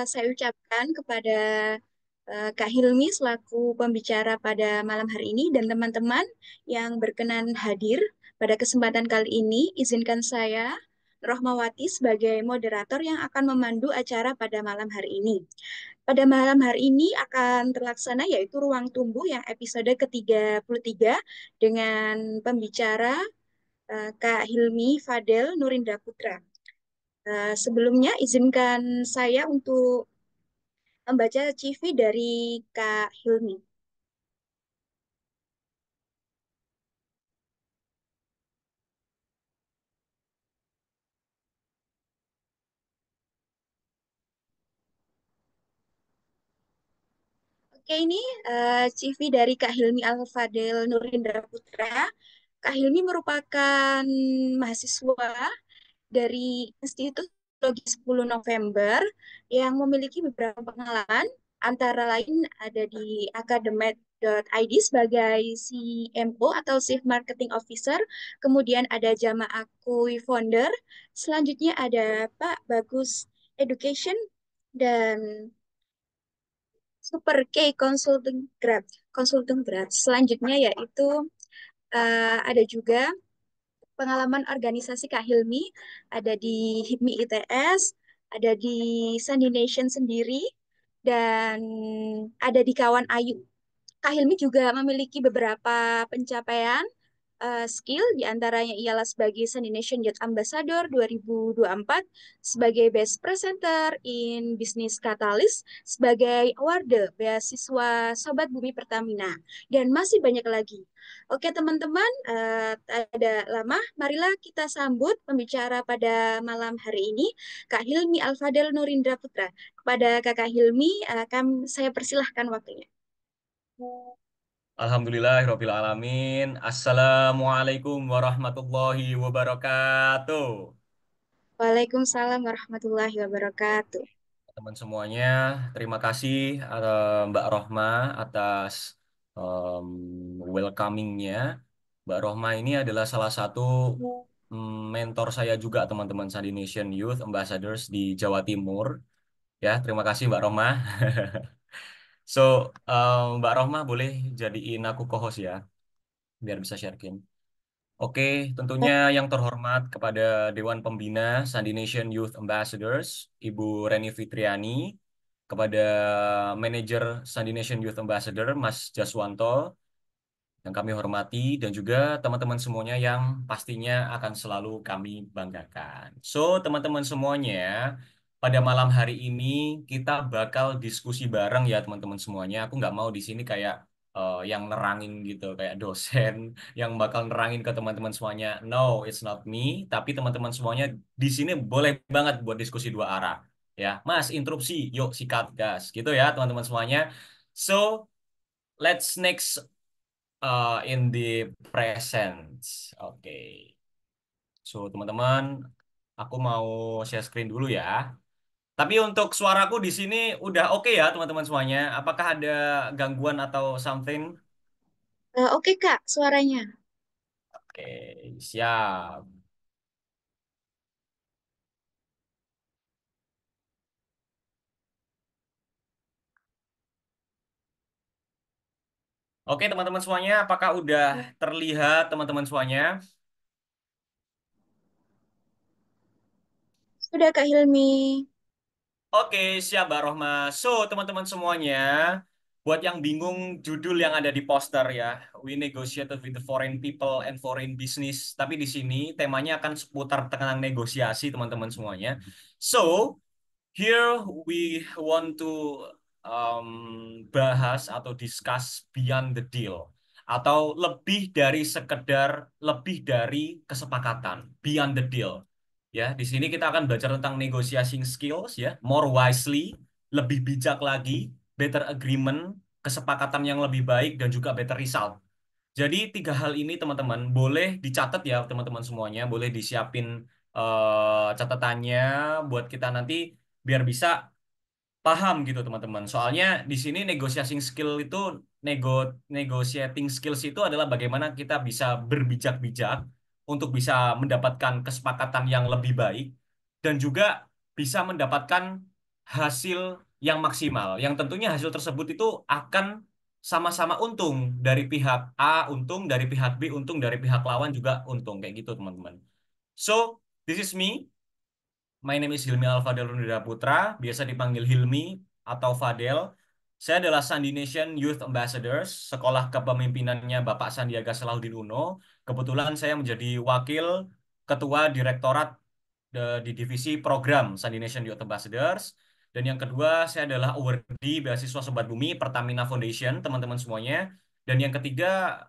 saya ucapkan kepada Kak Hilmi selaku pembicara pada malam hari ini dan teman-teman yang berkenan hadir pada kesempatan kali ini. Izinkan saya, Rohmawati, sebagai moderator yang akan memandu acara pada malam hari ini. Pada malam hari ini akan terlaksana yaitu Ruang Tumbuh yang episode ke-33 dengan pembicara Kak Hilmi Fadel Nurindra Putra. Sebelumnya izinkan saya untuk membaca CV dari Kak Hilmi. Oke, ini CV dari Kak Hilmi Al-Fadel Nurindra Putra. Kak Hilmi merupakan mahasiswa dari Institut Teknologi 10 November yang memiliki beberapa pengalaman, antara lain ada di akademet.id sebagai CMO atau Chief Marketing Officer, kemudian ada Jama Akui Founder, selanjutnya ada Pak Bagus Education, dan Super K Consulting Grad. Selanjutnya yaitu ada juga pengalaman organisasi Kak Hilmi, ada di HIPMI ITS, ada di Sandi Nation sendiri, dan ada di Kawan Ayu. Kak Hilmi juga memiliki beberapa pencapaian skill, diantaranya ialah sebagai Sandi Nation Youth Ambassador 2024, sebagai Best Presenter in Business Catalyst, sebagai award beasiswa Sobat Bumi Pertamina, dan masih banyak lagi. Oke teman-teman, tak ada lama, marilah kita sambut pembicara pada malam hari ini, Kak Hilmi Alfadel Nurindra Putra. Kepada Kakak Hilmi, saya persilahkan waktunya. Alhamdulillahirabbil alamin. Assalamualaikum warahmatullahi wabarakatuh. Waalaikumsalam warahmatullahi wabarakatuh. Teman semuanya, terima kasih Mbak Rohma atas em, welcomingnya. Mbak Rohma ini adalah salah satu mentor saya juga teman-teman Sandi Nation Youth Ambassadors di Jawa Timur. Ya, terima kasih Mbak Rohma. So, Mbak Rohma boleh jadiin aku co-host ya, biar bisa sharing. Oke, tentunya yang terhormat kepada Dewan Pembina Sandi Nation Youth Ambassadors, Ibu Reni Fitriani, kepada manajer Sandi Nation Youth Ambassador, Mas Jaswanto, yang kami hormati, dan juga teman-teman semuanya yang pastinya akan selalu kami banggakan. So, teman-teman semuanya, pada malam hari ini kita bakal diskusi bareng ya teman-teman semuanya. Aku nggak mau di sini kayak yang nerangin gitu, kayak dosen yang bakal nerangin ke teman-teman semuanya. No, it's not me. Tapi teman-teman semuanya di sini boleh banget buat diskusi dua arah. Ya, Mas, interupsi, yuk sikat gas, gitu ya teman-teman semuanya. So, let's next in the present. Oke. So, teman-teman, aku mau share screen dulu ya. Tapi untuk suaraku di sini udah oke ya, teman-teman semuanya. Apakah ada gangguan atau something? Oke Kak, suaranya. Oke, siap. Oke, teman-teman semuanya, apakah udah terlihat teman-teman semuanya? Sudah Kak Hilmi. Oke, siap Mbak Rohma. So, teman-teman semuanya, buat yang bingung judul yang ada di poster ya, We Negotiated with the Foreign People and Foreign Business. Tapi di sini temanya akan seputar tentang negosiasi, teman-teman semuanya. So, here we want to bahas atau discuss beyond the deal. Atau lebih dari kesepakatan, beyond the deal. Ya, di sini kita akan belajar tentang negotiating skills ya, more wisely, lebih bijak lagi, better agreement, kesepakatan yang lebih baik dan juga better result. Jadi tiga hal ini teman-teman boleh dicatat ya teman-teman semuanya, boleh disiapin catatannya buat kita nanti biar bisa paham gitu teman-teman. Soalnya di sini negotiating skills itu adalah bagaimana kita bisa berbijak-bijak untuk bisa mendapatkan kesepakatan yang lebih baik dan juga bisa mendapatkan hasil yang maksimal. Yang tentunya hasil tersebut itu akan sama-sama untung. Dari pihak A untung, dari pihak B untung, dari pihak lawan juga untung. Kayak gitu teman-teman. So, this is me. My name is Hilmi Alfadel Nurida Putra, biasa dipanggil Hilmi atau Fadel. Saya adalah Sandi Nation Youth Ambassadors, sekolah kepemimpinannya Bapak Sandiaga Salahuddin Uno. Kebetulan saya menjadi wakil ketua direktorat di divisi program Sandi Nation Youth Ambassadors. Dan yang kedua, saya adalah awardee beasiswa Sobat Bumi Pertamina Foundation, teman-teman semuanya. Dan yang ketiga,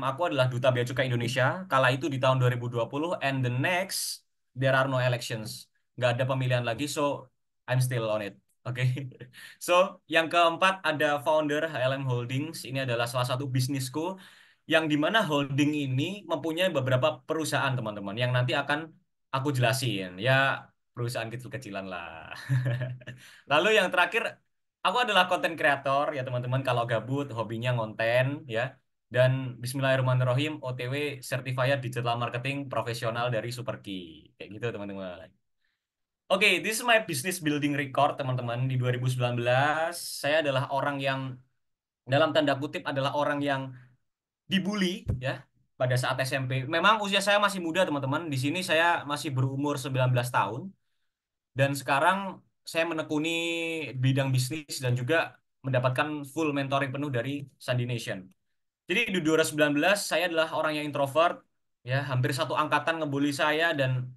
aku adalah Duta Bea Cukai Indonesia, kala itu di tahun 2020, and the next, there are no elections. Nggak ada pemilihan lagi, so I'm still on it. Oke. So, yang keempat ada founder HLM Holdings. Ini adalah salah satu bisnisku yang dimana holding ini mempunyai beberapa perusahaan teman-teman yang nanti akan aku jelasin. Ya, perusahaan kecil-kecilan lah. Lalu yang terakhir, aku adalah content creator ya teman-teman. Kalau gabut, hobinya ngonten ya. Dan Bismillahirrahmanirrahim, OTW Certified Digital Marketing Profesional dari Superkey. Kayak gitu teman-teman. Oke, this is my business building record teman-teman. Di 2019, saya adalah orang yang dalam tanda kutip adalah orang yang dibully ya pada saat SMP. Memang usia saya masih muda teman-teman. Di sini saya masih berumur 19 tahun dan sekarang saya menekuni bidang bisnis dan juga mendapatkan full mentoring penuh dari Sandi Nation. Jadi di 2019 saya adalah orang yang introvert ya, hampir satu angkatan ngebully saya dan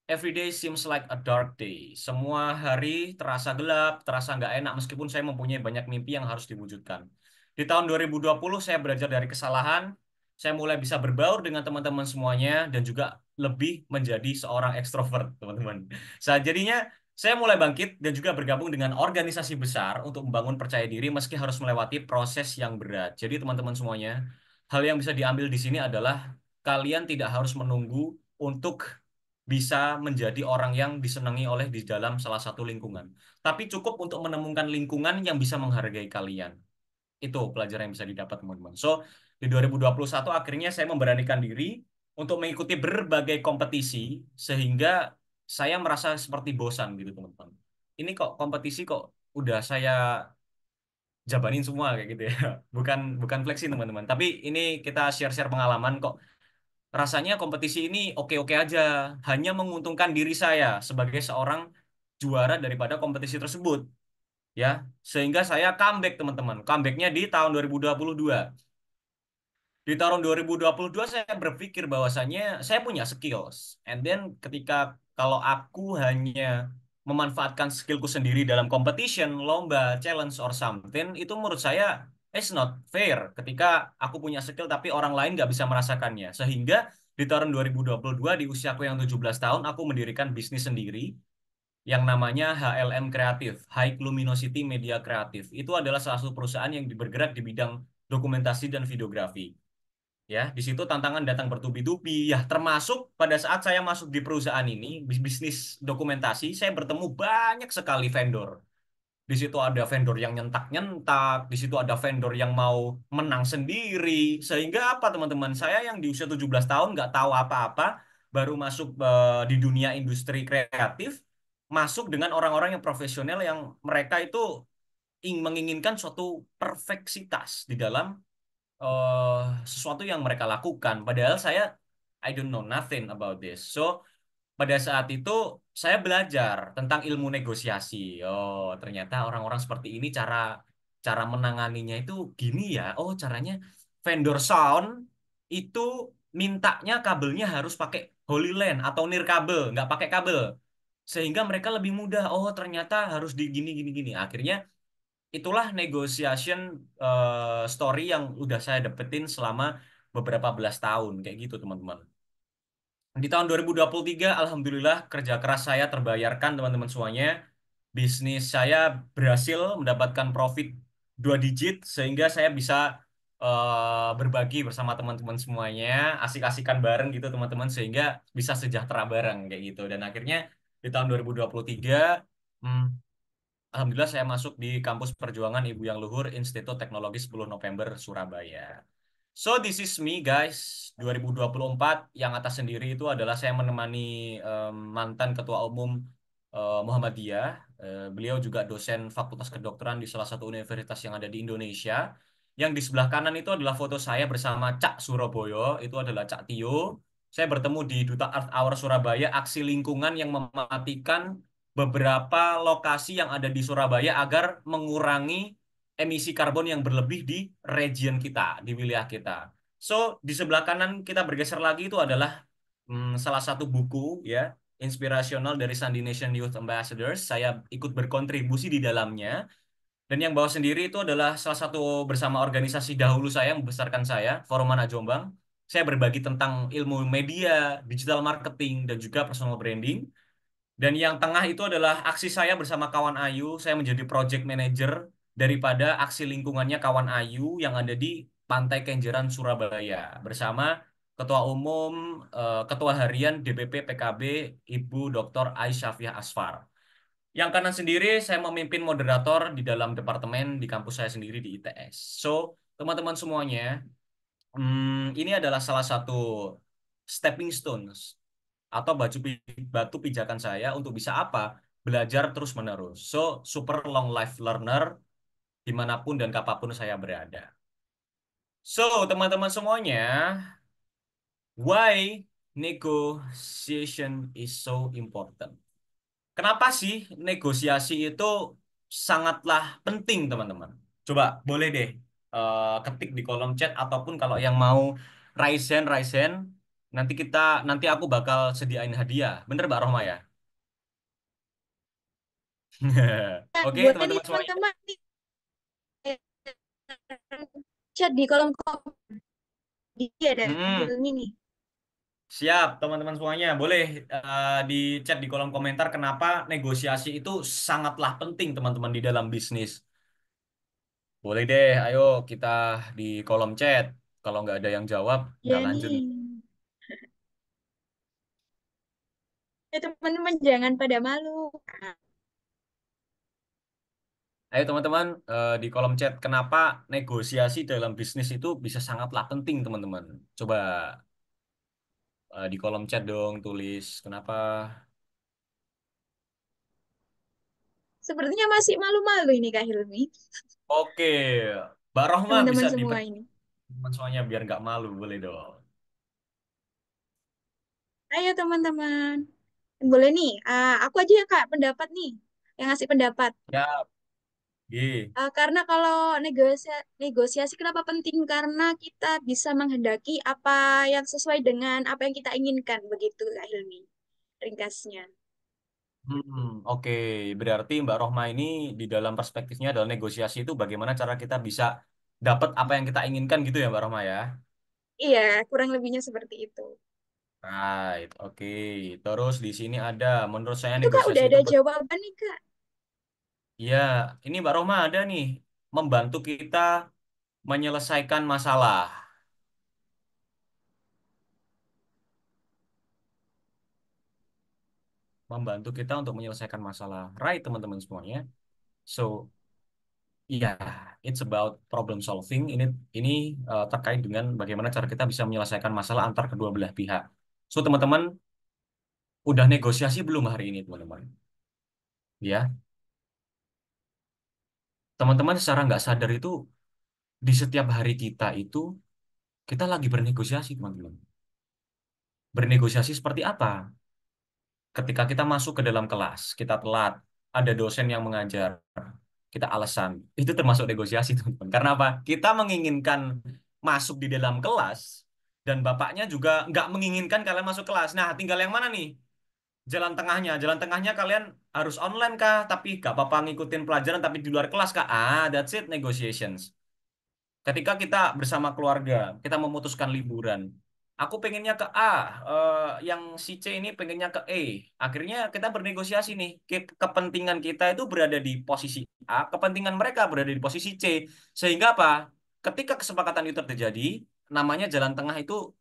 every day seems like a dark day. Semua hari terasa gelap, terasa nggak enak meskipun saya mempunyai banyak mimpi yang harus diwujudkan. Di tahun 2020 saya belajar dari kesalahan, saya mulai bisa berbaur dengan teman-teman semuanya dan juga lebih menjadi seorang ekstrovert, teman-teman. Jadinya saya mulai bangkit dan juga bergabung dengan organisasi besar untuk membangun percaya diri meski harus melewati proses yang berat. Jadi teman-teman semuanya, hal yang bisa diambil di sini adalah kalian tidak harus menunggu untuk bisa menjadi orang yang disenangi oleh di dalam salah satu lingkungan. Tapi cukup untuk menemukan lingkungan yang bisa menghargai kalian. Itu pelajaran yang bisa didapat, teman-teman. So, di 2021 akhirnya saya memberanikan diri untuk mengikuti berbagai kompetisi sehingga saya merasa seperti bosan gitu, teman-teman. Ini kok kompetisi kok udah saya jabanin semua kayak gitu ya. Bukan bukan flexing, teman-teman. Tapi ini kita share-share pengalaman kok. Rasanya kompetisi ini oke-oke aja, hanya menguntungkan diri saya sebagai seorang juara daripada kompetisi tersebut, ya. Sehingga saya comeback, teman-teman. Comebacknya di tahun 2022. Di tahun 2022 saya berpikir bahwasannya saya punya skills. And then ketika kalau aku hanya memanfaatkan skillku sendiri dalam competition, lomba, challenge, or something, itu menurut saya it's not fair ketika aku punya skill tapi orang lain nggak bisa merasakannya. Sehingga di tahun 2022 di usiaku yang 17 tahun, aku mendirikan bisnis sendiri yang namanya HLM Kreatif, High Luminosity Media Kreatif. Itu adalah salah satu perusahaan yang bergerak di bidang dokumentasi dan videografi. Ya, di situ tantangan datang bertubi-tubi. Ya, termasuk pada saat saya masuk di perusahaan ini, bisnis dokumentasi, saya bertemu banyak sekali vendor. Di situ ada vendor yang nyentak-nyentak, di situ ada vendor yang mau menang sendiri. Sehingga apa teman-teman? Saya yang di usia 17 tahun nggak tahu apa-apa, baru masuk di dunia industri kreatif, masuk dengan orang-orang yang profesional yang mereka itu menginginkan suatu perfeksitas di dalam eh, sesuatu yang mereka lakukan. Padahal saya I don't know nothing about this. So pada saat itu saya belajar tentang ilmu negosiasi. Oh, ternyata orang-orang seperti ini cara cara menanganinya itu gini ya. Oh, caranya vendor sound itu mintanya kabelnya harus pakai Holy Land atau nirkabel, nggak pakai kabel. Sehingga mereka lebih mudah. Oh, ternyata harus di gini gini gini. Akhirnya itulah negotiation story yang udah saya dapetin selama beberapa belas tahun kayak gitu teman-teman. Di tahun 2023 alhamdulillah kerja keras saya terbayarkan teman-teman semuanya. Bisnis saya berhasil mendapatkan profit 2 digit sehingga saya bisa berbagi bersama teman-teman semuanya, asik-asikan bareng gitu teman-teman sehingga bisa sejahtera bareng kayak gitu. Dan akhirnya di tahun 2023 alhamdulillah saya masuk di kampus perjuangan Ibu Yang Luhur Institut Teknologi 10 November Surabaya. So this is me guys. 2024 yang atas sendiri itu adalah saya menemani mantan ketua umum Muhammadiyah. Beliau juga dosen Fakultas Kedokteran di salah satu universitas yang ada di Indonesia. Yang di sebelah kanan itu adalah foto saya bersama Cak Suroboyo, itu adalah Cak Tio. Saya bertemu di Duta Earth Hour Surabaya, aksi lingkungan yang mematikan beberapa lokasi yang ada di Surabaya agar mengurangi emisi karbon yang berlebih di region kita, di wilayah kita. So, di sebelah kanan kita bergeser lagi itu adalah salah satu buku ya inspirasional dari Sandi Nation Youth Ambassadors. Saya ikut berkontribusi di dalamnya. Dan yang bawa sendiri itu adalah salah satu bersama organisasi dahulu saya yang membesarkan saya, Forum Anak Jombang. Saya berbagi tentang ilmu media, digital marketing, dan juga personal branding. Dan yang tengah itu adalah aksi saya bersama kawan Ayu. Saya menjadi project manager daripada aksi lingkungannya kawan Ayu yang ada di Pantai Kenjeran, Surabaya. Bersama Ketua Umum, Ketua Harian DPP PKB, Ibu Dr. Aisyafiyah Asfar. Yang kanan sendiri saya memimpin moderator di dalam departemen di kampus saya sendiri di ITS. So, teman-teman semuanya, ini adalah salah satu stepping stones atau batu pijakan saya untuk bisa apa? Belajar terus-menerus. So, super long life learner dimanapun dan kapanpun saya berada. So, teman-teman semuanya, why negotiation is so important? Kenapa sih negosiasi itu sangatlah penting, teman-teman? Coba boleh deh ketik di kolom chat ataupun kalau yang mau raise hand, nanti aku bakal sediain hadiah. Bener Mbak Rohma ya? Nah, Oke, boleh nih teman-teman semuanya. teman-teman chat di kolom komentar ada Mm-mm. Hilmi nih. Siap, teman-teman semuanya. Boleh di chat di kolom komentar kenapa negosiasi itu sangatlah penting, teman-teman, di dalam bisnis. Boleh deh, ayo kita di kolom chat. Kalau nggak ada yang jawab, nggak Ya lanjut. nih. Ya teman-teman jangan pada malu. Ayo teman-teman, di kolom chat, kenapa negosiasi dalam bisnis itu bisa sangatlah penting, teman-teman. Coba di kolom chat dong, tulis kenapa. Sepertinya masih malu-malu ini Kak Hilmi. Oke, Mbak Rohma bisa Teman-teman semua dipercaya ini. teman semuanya biar nggak malu, boleh dong. Ayo teman-teman. Boleh nih, aku aja ya Kak pendapat nih. Yang ngasih pendapat. Ya, Gi. Karena kalau negosiasi kenapa penting? Karena kita bisa menghendaki apa yang sesuai dengan apa yang kita inginkan. Begitu Kak Hilmi. Ringkasnya. Oke. Berarti Mbak Rohma ini di dalam perspektifnya adalah negosiasi itu bagaimana cara kita bisa dapat apa yang kita inginkan gitu ya Mbak Rohma ya. Iya, kurang lebihnya seperti itu. Right, oke. Terus di sini ada, menurut saya Itu Kak udah negosiasi itu ada jawaban nih Kak. ya, ini Mbak Rohma ada nih, membantu kita menyelesaikan masalah. Membantu kita untuk menyelesaikan masalah. Right, teman-teman semuanya. So, iya, it's about problem solving. Ini terkait dengan bagaimana cara kita bisa menyelesaikan masalah antar kedua belah pihak. So, teman-teman, udah negosiasi belum hari ini, teman-teman? Ya, teman-teman secara nggak sadar itu di setiap hari kita itu kita lagi bernegosiasi, teman-teman. Bernegosiasi seperti apa? Ketika kita masuk ke dalam kelas, kita telat, ada dosen yang mengajar, kita alasan. Itu termasuk negosiasi, teman-teman. Karena apa? Kita menginginkan masuk di dalam kelas, dan bapaknya juga nggak menginginkan kalian masuk kelas. Nah, tinggal yang mana nih? Jalan tengahnya. Jalan tengahnya kalian harus online kah? Tapi nggak apa-apa ngikutin pelajaran, tapi di luar kelas kah? That's it, negotiations. Ketika kita bersama keluarga, kita memutuskan liburan. Aku pengennya ke A, yang si C ini pengennya ke E. Akhirnya kita bernegosiasi nih. Kepentingan kita itu berada di posisi A, kepentingan mereka berada di posisi C. Sehingga apa? Ketika kesepakatan itu terjadi, namanya jalan tengah itu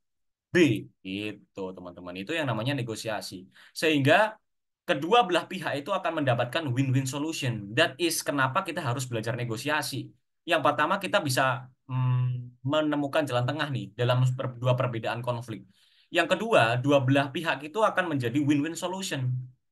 B. Itu, teman-teman. Itu yang namanya negosiasi. Sehingga kedua belah pihak itu akan mendapatkan win-win solution. That is kenapa kita harus belajar negosiasi. Yang pertama, kita bisa menemukan jalan tengah nih dalam dua perbedaan konflik. Yang kedua, dua belah pihak itu akan menjadi win-win solution.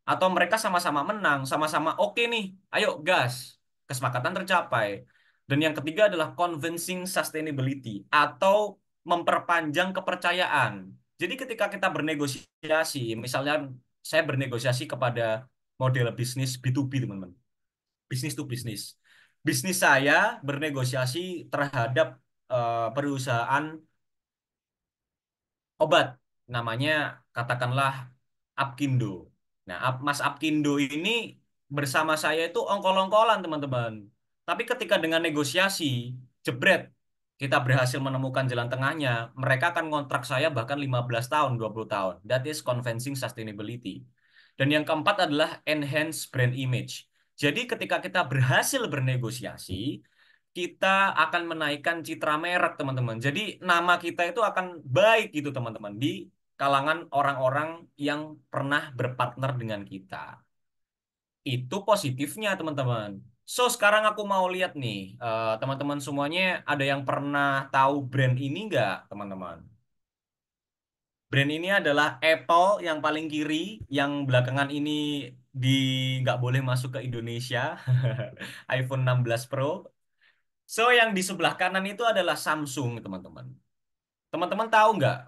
atau mereka sama-sama menang, sama-sama oke nih, ayo gas, kesepakatan tercapai. Dan yang ketiga adalah convincing sustainability atau memperpanjang kepercayaan. Jadi ketika kita bernegosiasi, misalnya saya bernegosiasi kepada model bisnis B2B, teman-teman, bisnis to bisnis. Bisnis saya bernegosiasi terhadap perusahaan obat, namanya katakanlah Apkindo. Nah, Mas Apkindo ini bersama saya itu ongkol-ongkolan, teman-teman. Tapi ketika dengan negosiasi, jebret, kita berhasil menemukan jalan tengahnya, mereka akan ngontrak saya bahkan 15 tahun, 20 tahun. That is convincing sustainability. Dan yang keempat adalah enhance brand image. Jadi ketika kita berhasil bernegosiasi, kita akan menaikkan citra merek, teman-teman. Jadi nama kita itu akan baik gitu, teman-teman, di kalangan orang-orang yang pernah berpartner dengan kita. Itu positifnya, teman-teman. So, sekarang aku mau lihat nih, teman-teman semuanya ada yang pernah tahu brand ini nggak, teman-teman? Brand ini adalah Apple yang paling kiri, yang belakangan ini di nggak boleh masuk ke Indonesia, iPhone 16 Pro. So, yang di sebelah kanan itu adalah Samsung, teman-teman. Teman-teman tahu nggak?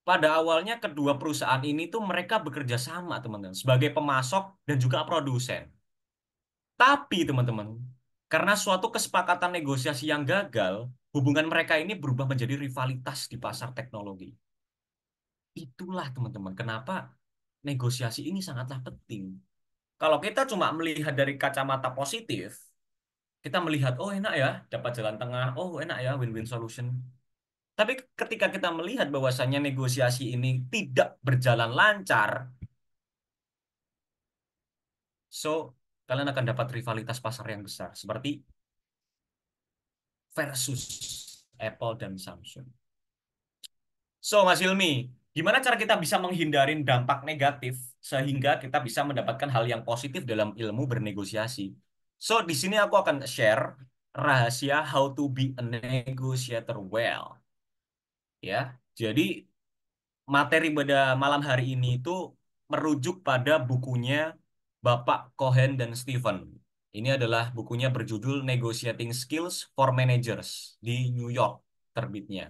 Pada awalnya kedua perusahaan ini tuh mereka bekerja sama, teman-teman, sebagai pemasok dan juga produsen. Tapi, teman-teman, karena suatu kesepakatan negosiasi yang gagal, hubungan mereka ini berubah menjadi rivalitas di pasar teknologi. Itulah, teman-teman, kenapa negosiasi ini sangatlah penting. Kalau kita cuma melihat dari kacamata positif, kita melihat, oh enak ya, dapat jalan tengah, oh enak ya, win-win solution. Tapi ketika kita melihat bahwasannya negosiasi ini tidak berjalan lancar, so kalian akan dapat rivalitas pasar yang besar seperti versus Apple dan Samsung. So Mas Hilmi, gimana cara kita bisa menghindarin dampak negatif sehingga kita bisa mendapatkan hal yang positif dalam ilmu bernegosiasi? So di sini aku akan share rahasia how to be a negotiator well. Ya, jadi materi pada malam hari ini itu merujuk pada bukunya Bapak Cohen dan Stephen. Ini adalah bukunya berjudul Negotiating Skills for Managers di New York terbitnya.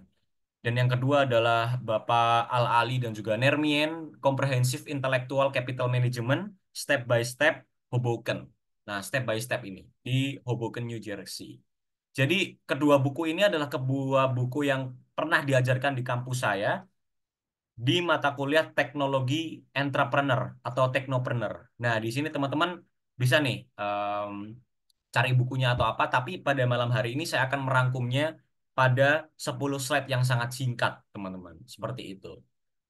Dan yang kedua adalah Bapak Al-Ali dan juga Nermien, Comprehensive Intellectual Capital Management, Step by Step, Hoboken. Nah, step by step ini di Hoboken, New Jersey. Jadi kedua buku ini adalah kedua buku yang pernah diajarkan di kampus saya di mata kuliah teknologi entrepreneur atau teknopreneur. Nah, di sini teman-teman bisa nih cari bukunya atau apa, tapi pada malam hari ini saya akan merangkumnya pada 10 slide yang sangat singkat, teman-teman. Seperti itu.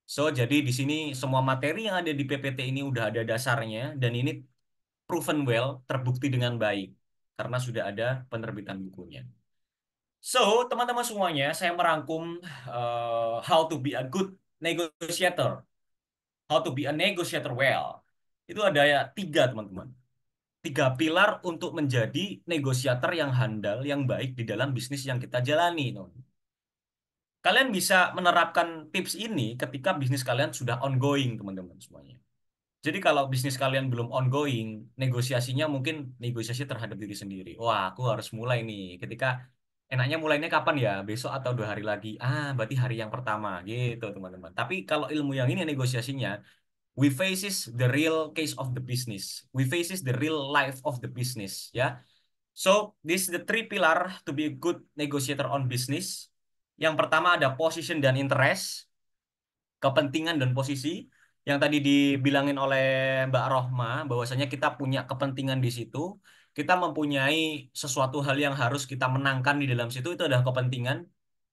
So, jadi di sini semua materi yang ada di PPT ini udah ada dasarnya dan ini proven well, terbukti dengan baik karena sudah ada penerbitan bukunya. So, teman-teman semuanya, saya merangkum how to be a good negotiator, how to be a negotiator well. Itu ada ya tiga, teman-teman. Tiga pilar untuk menjadi negosiator yang handal, yang baik di dalam bisnis yang kita jalani, teman. Kalian bisa menerapkan tips ini ketika bisnis kalian sudah ongoing, teman-teman semuanya. Jadi kalau bisnis kalian belum ongoing, negosiasinya mungkin negosiasi terhadap diri sendiri. Wah, aku harus mulai nih. Ketika enaknya mulainya kapan ya? Besok atau 2 hari lagi? Ah, berarti hari yang pertama gitu, teman-teman. Tapi kalau ilmu yang ini negosiasinya, we faces the real case of the business. We faces the real life of the business, ya. So, this is the three pillar to be a good negotiator on business. Yang pertama ada position dan interest, kepentingan dan posisi yang tadi dibilangin oleh Mbak Rohma bahwasanya kita punya kepentingan di situ, kita mempunyai sesuatu hal yang harus kita menangkan di dalam situ itu adalah kepentingan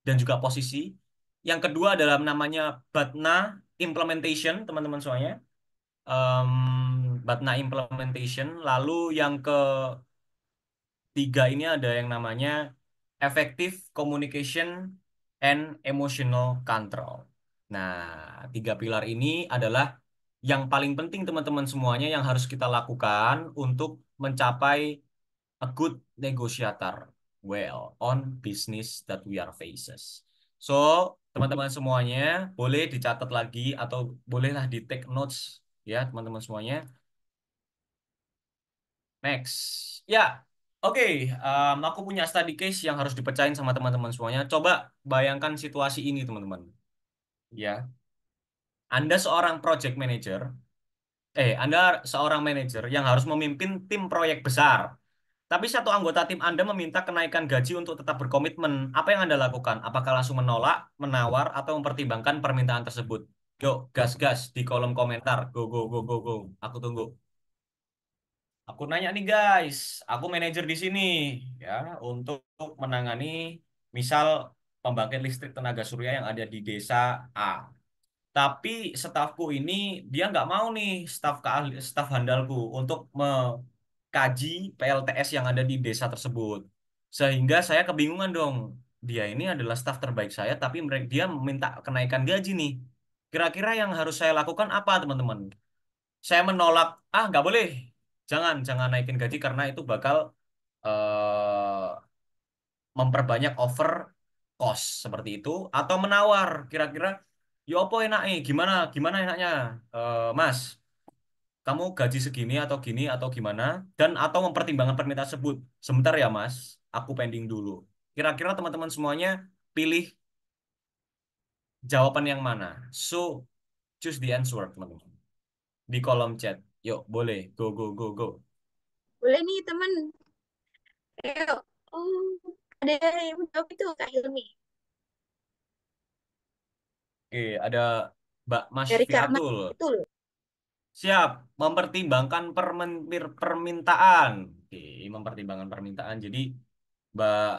dan juga posisi. Yang kedua adalah namanya BATNA implementation, teman-teman semuanya. BATNA implementation. Lalu yang ketiga ini ada yang namanya effective communication and emotional control. Nah, tiga pilar ini adalah yang paling penting teman-teman semuanya yang harus kita lakukan untuk mencapai a good negotiator well on business that we are faces. So, teman-teman semuanya boleh dicatat lagi atau bolehlah di take notes ya teman-teman semuanya. Next. Ya, oke. Aku punya study case yang harus dipercayain sama teman-teman semuanya. Coba bayangkan situasi ini, teman-teman. Ya, Anda seorang project manager. Anda seorang manajer yang harus memimpin tim proyek besar. Tapi satu anggota tim Anda meminta kenaikan gaji untuk tetap berkomitmen. Apa yang Anda lakukan? Apakah langsung menolak, menawar, atau mempertimbangkan permintaan tersebut? Yuk, gas-gas di kolom komentar. Go, go, go, go, go. Aku tunggu. Aku nanya nih guys, aku manajer di sini ya untuk menangani misal pembangkit listrik tenaga surya yang ada di desa A. Tapi stafku ini dia nggak mau nih staf handalku untuk mengkaji PLTS yang ada di desa tersebut. Sehingga saya kebingungan dong. Dia ini adalah staf terbaik saya, tapi dia meminta kenaikan gaji nih. Kira-kira yang harus saya lakukan apa, teman-teman? Saya menolak, nggak boleh. Jangan naikin gaji karena itu bakal eh, memperbanyak over cost seperti itu atau menawar kira-kira yo apa enaknya gimana gimana enaknya Mas kamu gaji segini atau gini atau gimana dan atau mempertimbangkan permintaan tersebut sebentar ya Mas aku pending dulu kira-kira teman-teman semuanya pilih jawaban yang mana so choose the answer teman-teman di kolom chat yuk boleh go go go go. Boleh nih teman. Ayo. Oh, ada yang menjawab itu Kak Hilmi. Oke ada Mbak Mas Dari Kak Mas. Fiatul. Betul. Siap, mempertimbangkan permintaan. Oke, mempertimbangkan permintaan. Jadi, Mbak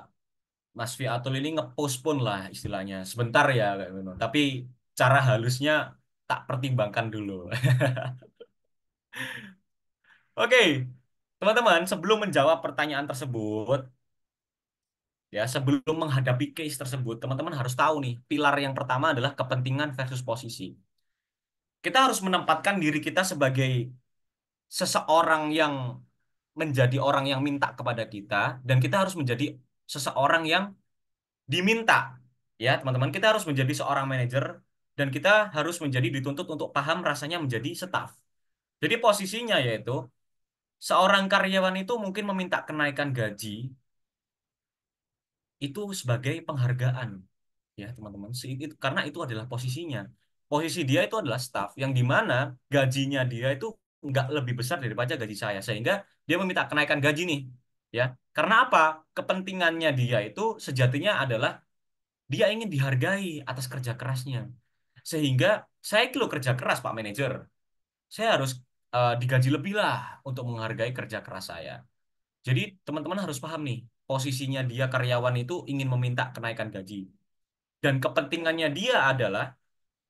Mas Fiatul ini nge-postpone lah istilahnya. Sebentar ya, kayak gitu. Tapi cara halusnya tak pertimbangkan dulu. Oke, teman-teman, sebelum menjawab pertanyaan tersebut, ya sebelum menghadapi case tersebut, teman-teman harus tahu nih, pilar yang pertama adalah kepentingan versus posisi. Kita harus menempatkan diri kita sebagai seseorang yang menjadi orang yang minta kepada kita dan kita harus menjadi seseorang yang diminta. Ya, teman-teman, kita harus menjadi seorang manajer dan kita harus menjadi dituntut untuk paham rasanya menjadi staff. Jadi posisinya yaitu seorang karyawan itu mungkin meminta kenaikan gaji itu sebagai penghargaan. Ya teman-teman karena itu adalah posisinya posisi dia itu adalah staff yang dimana gajinya dia itu nggak lebih besar daripada gaji saya sehingga dia meminta kenaikan gaji nih ya karena apa kepentingannya dia itu sejatinya adalah dia ingin dihargai atas kerja kerasnya sehingga saya kilo kerja keras Pak Manajer saya harus digaji lebih lah untuk menghargai kerja keras saya jadi teman-teman harus paham nih posisinya dia karyawan itu ingin meminta kenaikan gaji dan kepentingannya dia adalah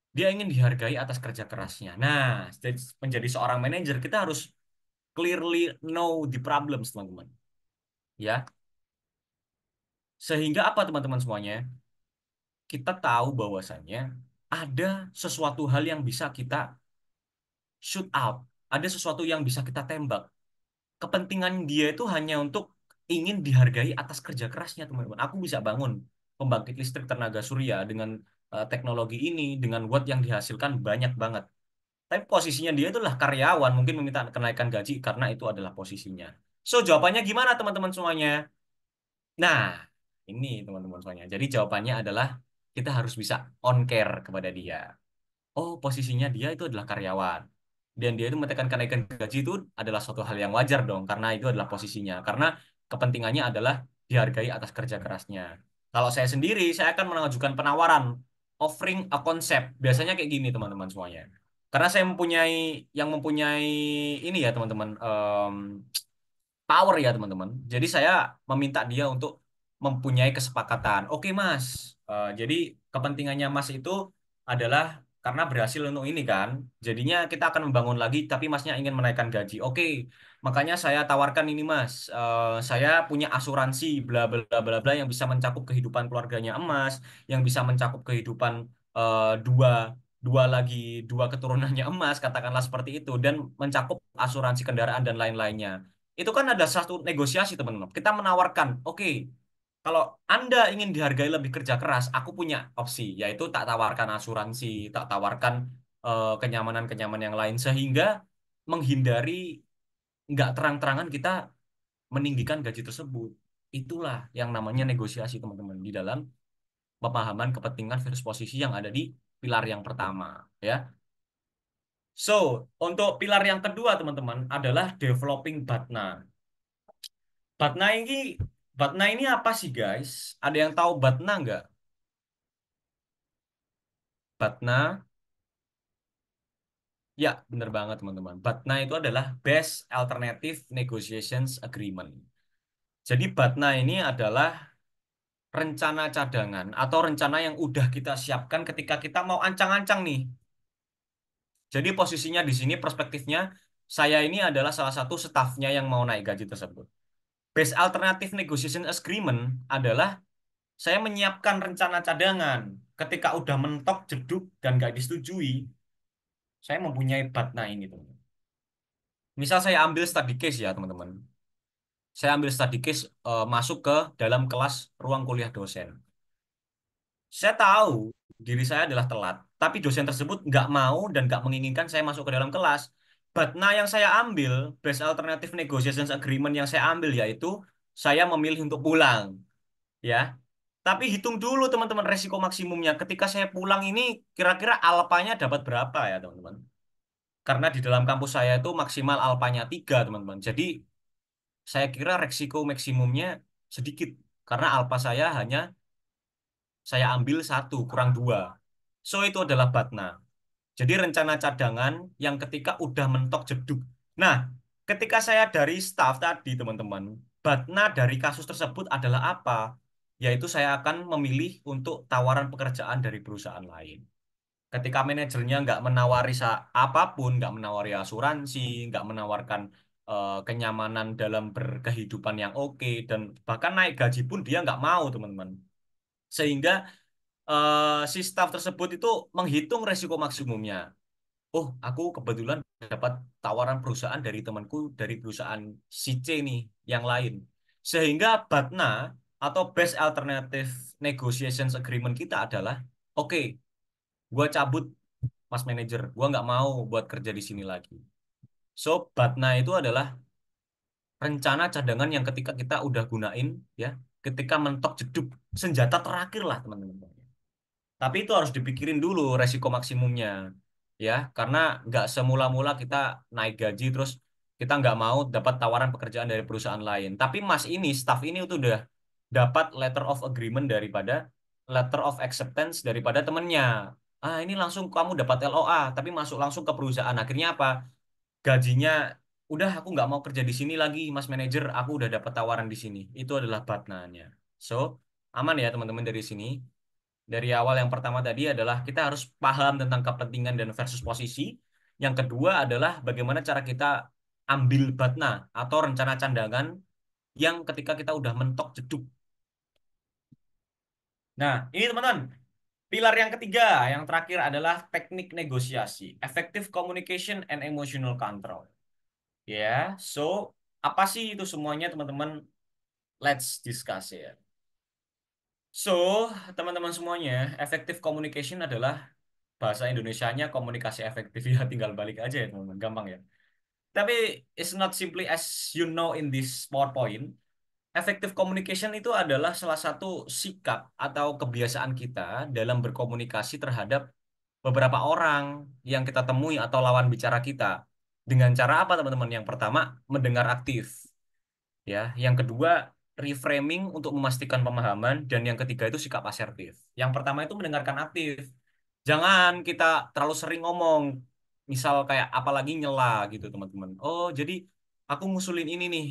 dia ingin dihargai atas kerja kerasnya. Nah, menjadi seorang manajer kita harus clearly know the problems, teman-teman. Ya, sehingga apa teman-teman semuanya? Kita tahu bahwasannya ada sesuatu hal yang bisa kita shoot out, ada sesuatu yang bisa kita tembak. Kepentingan dia itu hanya untuk ingin dihargai atas kerja kerasnya, teman-teman. Aku bisa bangun pembangkit listrik tenaga surya dengan teknologi ini, dengan watt yang dihasilkan banyak banget. Tapi posisinya dia itulah karyawan, mungkin meminta kenaikan gaji karena itu adalah posisinya. So, jawabannya gimana teman-teman semuanya? Nah, ini teman-teman semuanya. Jadi jawabannya adalah kita harus bisa on care kepada dia. Oh, posisinya dia itu adalah karyawan. Dan dia itu menekan kenaikan gaji itu adalah suatu hal yang wajar dong, karena itu adalah posisinya. Karena kepentingannya adalah dihargai atas kerja kerasnya. Kalau saya sendiri, saya akan mengajukan penawaran, offering a concept. Biasanya kayak gini teman-teman semuanya. Karena saya mempunyai ini ya teman-teman, power ya teman-teman. Jadi saya meminta dia untuk mempunyai kesepakatan. Oke Mas, jadi kepentingannya Mas itu adalah karena berhasil untuk ini kan. Jadinya kita akan membangun lagi, tapi Masnya ingin menaikkan gaji. Oke, makanya saya tawarkan ini Mas. Saya punya asuransi bla bla bla bla yang bisa mencakup kehidupan keluarganya Emas, yang bisa mencakup kehidupan dua dua lagi dua keturunannya Emas, katakanlah seperti itu, dan mencakup asuransi kendaraan dan lain-lainnya. Itu kan ada satu negosiasi, teman-teman. Kita menawarkan, oke, kalau Anda ingin dihargai lebih kerja keras, aku punya opsi, yaitu tak tawarkan asuransi, tak tawarkan kenyamanan-kenyamanan yang lain, sehingga menghindari nggak terang-terangan kita meninggikan gaji tersebut. Itulah yang namanya negosiasi teman-teman di dalam pemahaman kepentingan versus posisi yang ada di pilar yang pertama, ya. So, untuk pilar yang kedua teman-teman adalah developing Batna. Batna ini Batna ini apa sih guys? Ada yang tahu Batna nggak? Batna, ya bener banget teman-teman. Batna itu adalah Best Alternative Negotiations Agreement. Jadi Batna ini adalah rencana cadangan atau rencana yang udah kita siapkan ketika kita mau ancang-ancang nih. Jadi posisinya di sini perspektifnya saya ini adalah salah satu stafnya yang mau naik gaji tersebut. Best Alternative Negotiation Agreement adalah saya menyiapkan rencana cadangan. Ketika udah mentok, jeduk, dan nggak disetujui, saya mempunyai batna ini, teman. Misal saya ambil study case ya, teman-teman. Saya ambil study case masuk ke dalam kelas ruang kuliah dosen. Saya tahu diri saya adalah telat, tapi dosen tersebut nggak mau dan nggak menginginkan saya masuk ke dalam kelas. Batna yang saya ambil, Best Alternative Negotiations Agreement yang saya ambil yaitu saya memilih untuk pulang, ya. Tapi hitung dulu teman-teman resiko maksimumnya. Ketika saya pulang ini kira-kira alpanya dapat berapa ya teman-teman? Karena di dalam kampus saya itu maksimal alpanya 3 teman-teman. Jadi saya kira resiko maksimumnya sedikit. Karena alpa saya hanya saya ambil 1, kurang 2. So itu adalah batna. Jadi rencana cadangan yang ketika udah mentok jeduk. Nah, ketika saya dari staff tadi teman-teman, batna dari kasus tersebut adalah apa? Yaitu saya akan memilih untuk tawaran pekerjaan dari perusahaan lain. Ketika manajernya nggak menawari apapun, nggak menawari asuransi, nggak menawarkan kenyamanan dalam berkehidupan yang oke, dan bahkan naik gaji pun dia nggak mau, teman-teman. Sehingga si staff tersebut itu menghitung resiko maksimumnya. Oh, aku kebetulan dapat tawaran perusahaan dari temanku dari perusahaan si C nih, yang lain. Sehingga BATNA atau Best Alternative Negotiations Agreement kita adalah, oke, gua cabut Mas Manajer, gua nggak mau buat kerja di sini lagi. So, BATNA itu adalah rencana cadangan yang ketika kita udah gunain, ya, ketika mentok jeduk, senjata terakhir lah teman-teman. Tapi itu harus dipikirin dulu resiko maksimumnya, ya, karena nggak semula-mula kita naik gaji terus kita nggak mau dapat tawaran pekerjaan dari perusahaan lain. Tapi Mas ini, staff ini itu udah dapat letter of agreement daripada letter of acceptance daripada temennya. Ah, ini langsung kamu dapat LOA, tapi masuk langsung ke perusahaan. Akhirnya apa? Gajinya udah aku nggak mau kerja di sini lagi, Mas Manajer. Aku udah dapat tawaran di sini. Itu adalah batnanya. So, aman ya teman-teman dari sini. Dari awal yang pertama tadi adalah kita harus paham tentang kepentingan dan versus posisi. Yang kedua adalah bagaimana cara kita ambil batna atau rencana candangan yang ketika kita udah mentok jeduk. Nah, ini teman-teman, pilar yang ketiga, yang terakhir adalah teknik negosiasi, effective communication and emotional control. Ya, so apa sih itu semuanya teman-teman? Let's discuss ya. So, teman-teman semuanya, effective communication adalah bahasa Indonesianya komunikasi efektif ya, tinggal balik aja ya teman-teman, gampang ya. Tapi it's not simply as you know in this PowerPoint. Effective communication itu adalah salah satu sikap atau kebiasaan kita dalam berkomunikasi terhadap beberapa orang yang kita temui atau lawan bicara kita. Dengan cara apa teman-teman? Yang pertama, mendengar aktif. Ya, yang kedua reframing untuk memastikan pemahaman, dan yang ketiga itu sikap asertif. Yang pertama itu mendengarkan aktif. Jangan kita terlalu sering ngomong, misal kayak apalagi nyela gitu teman-teman. Oh, jadi aku ngusulin ini nih,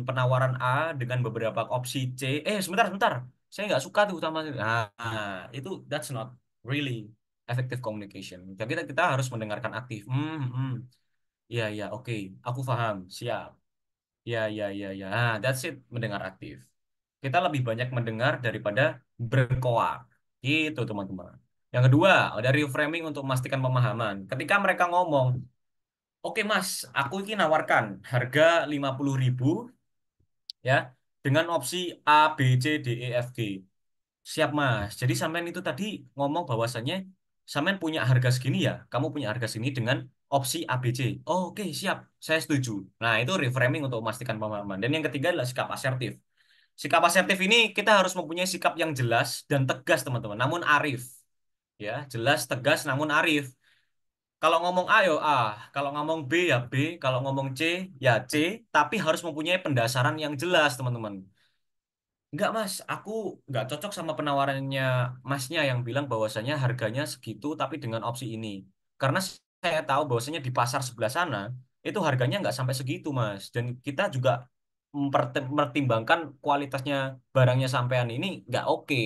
penawaran A dengan beberapa opsi C. Sebentar sebentar, saya nggak suka tuh sama. Itu that's not really effective communication. Jadi kita harus mendengarkan aktif. Iya iya, oke, aku paham, siap. Ya, ya, ya, ya. That's it, mendengar aktif. Kita lebih banyak mendengar daripada berkoar. Gitu, teman-teman. Yang kedua, ada reframing untuk memastikan pemahaman. Ketika mereka ngomong, oke Mas, aku ini nawarkan harga 50.000 ya, dengan opsi A, B, C, D, E, F, G. Siap Mas. Jadi sampean itu tadi ngomong bahwasannya sampean punya harga segini ya, kamu punya harga segini dengan opsi ABC. Oh, oke, siap. Saya setuju. Nah, itu reframing untuk memastikan pemahaman. Dan yang ketiga adalah sikap asertif. Sikap asertif ini kita harus mempunyai sikap yang jelas dan tegas, teman-teman. Namun arif. Ya, jelas, tegas, namun arif. Kalau ngomong A, yo A. Kalau ngomong B, ya B. Kalau ngomong C, ya C. Tapi harus mempunyai pendasaran yang jelas, teman-teman. Enggak mas, aku nggak cocok sama penawarannya masnya yang bilang bahwasanya harganya segitu tapi dengan opsi ini. Karena saya tahu bahwasanya di pasar sebelah sana itu harganya nggak sampai segitu mas. Dan kita juga mempertimbangkan kualitasnya barangnya sampean ini nggak oke.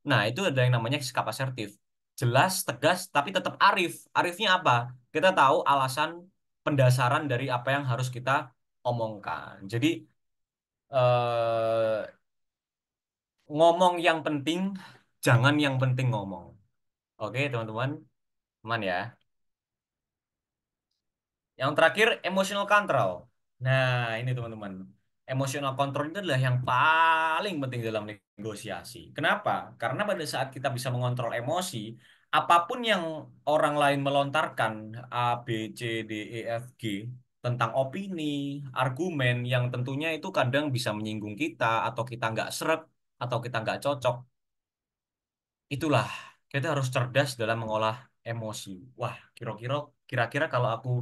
Nah itu ada yang namanya sikap asertif. Jelas, tegas, tapi tetap arif. Arifnya apa? Kita tahu alasan pendasaran dari apa yang harus kita omongkan. Jadi eh, ngomong yang penting, jangan yang penting ngomong. Oke, teman-teman, aman ya. Yang terakhir, emotional control. Nah, ini teman-teman. Emotional control itu adalah yang paling penting dalam negosiasi. Kenapa? Karena pada saat kita bisa mengontrol emosi, apapun yang orang lain melontarkan, A, B, C, D, E, F, G, tentang opini, argumen yang tentunya itu kadang bisa menyinggung kita, atau kita nggak srek, atau kita nggak cocok. Itulah, kita harus cerdas dalam mengolah emosi. Wah, kira-kira kalau aku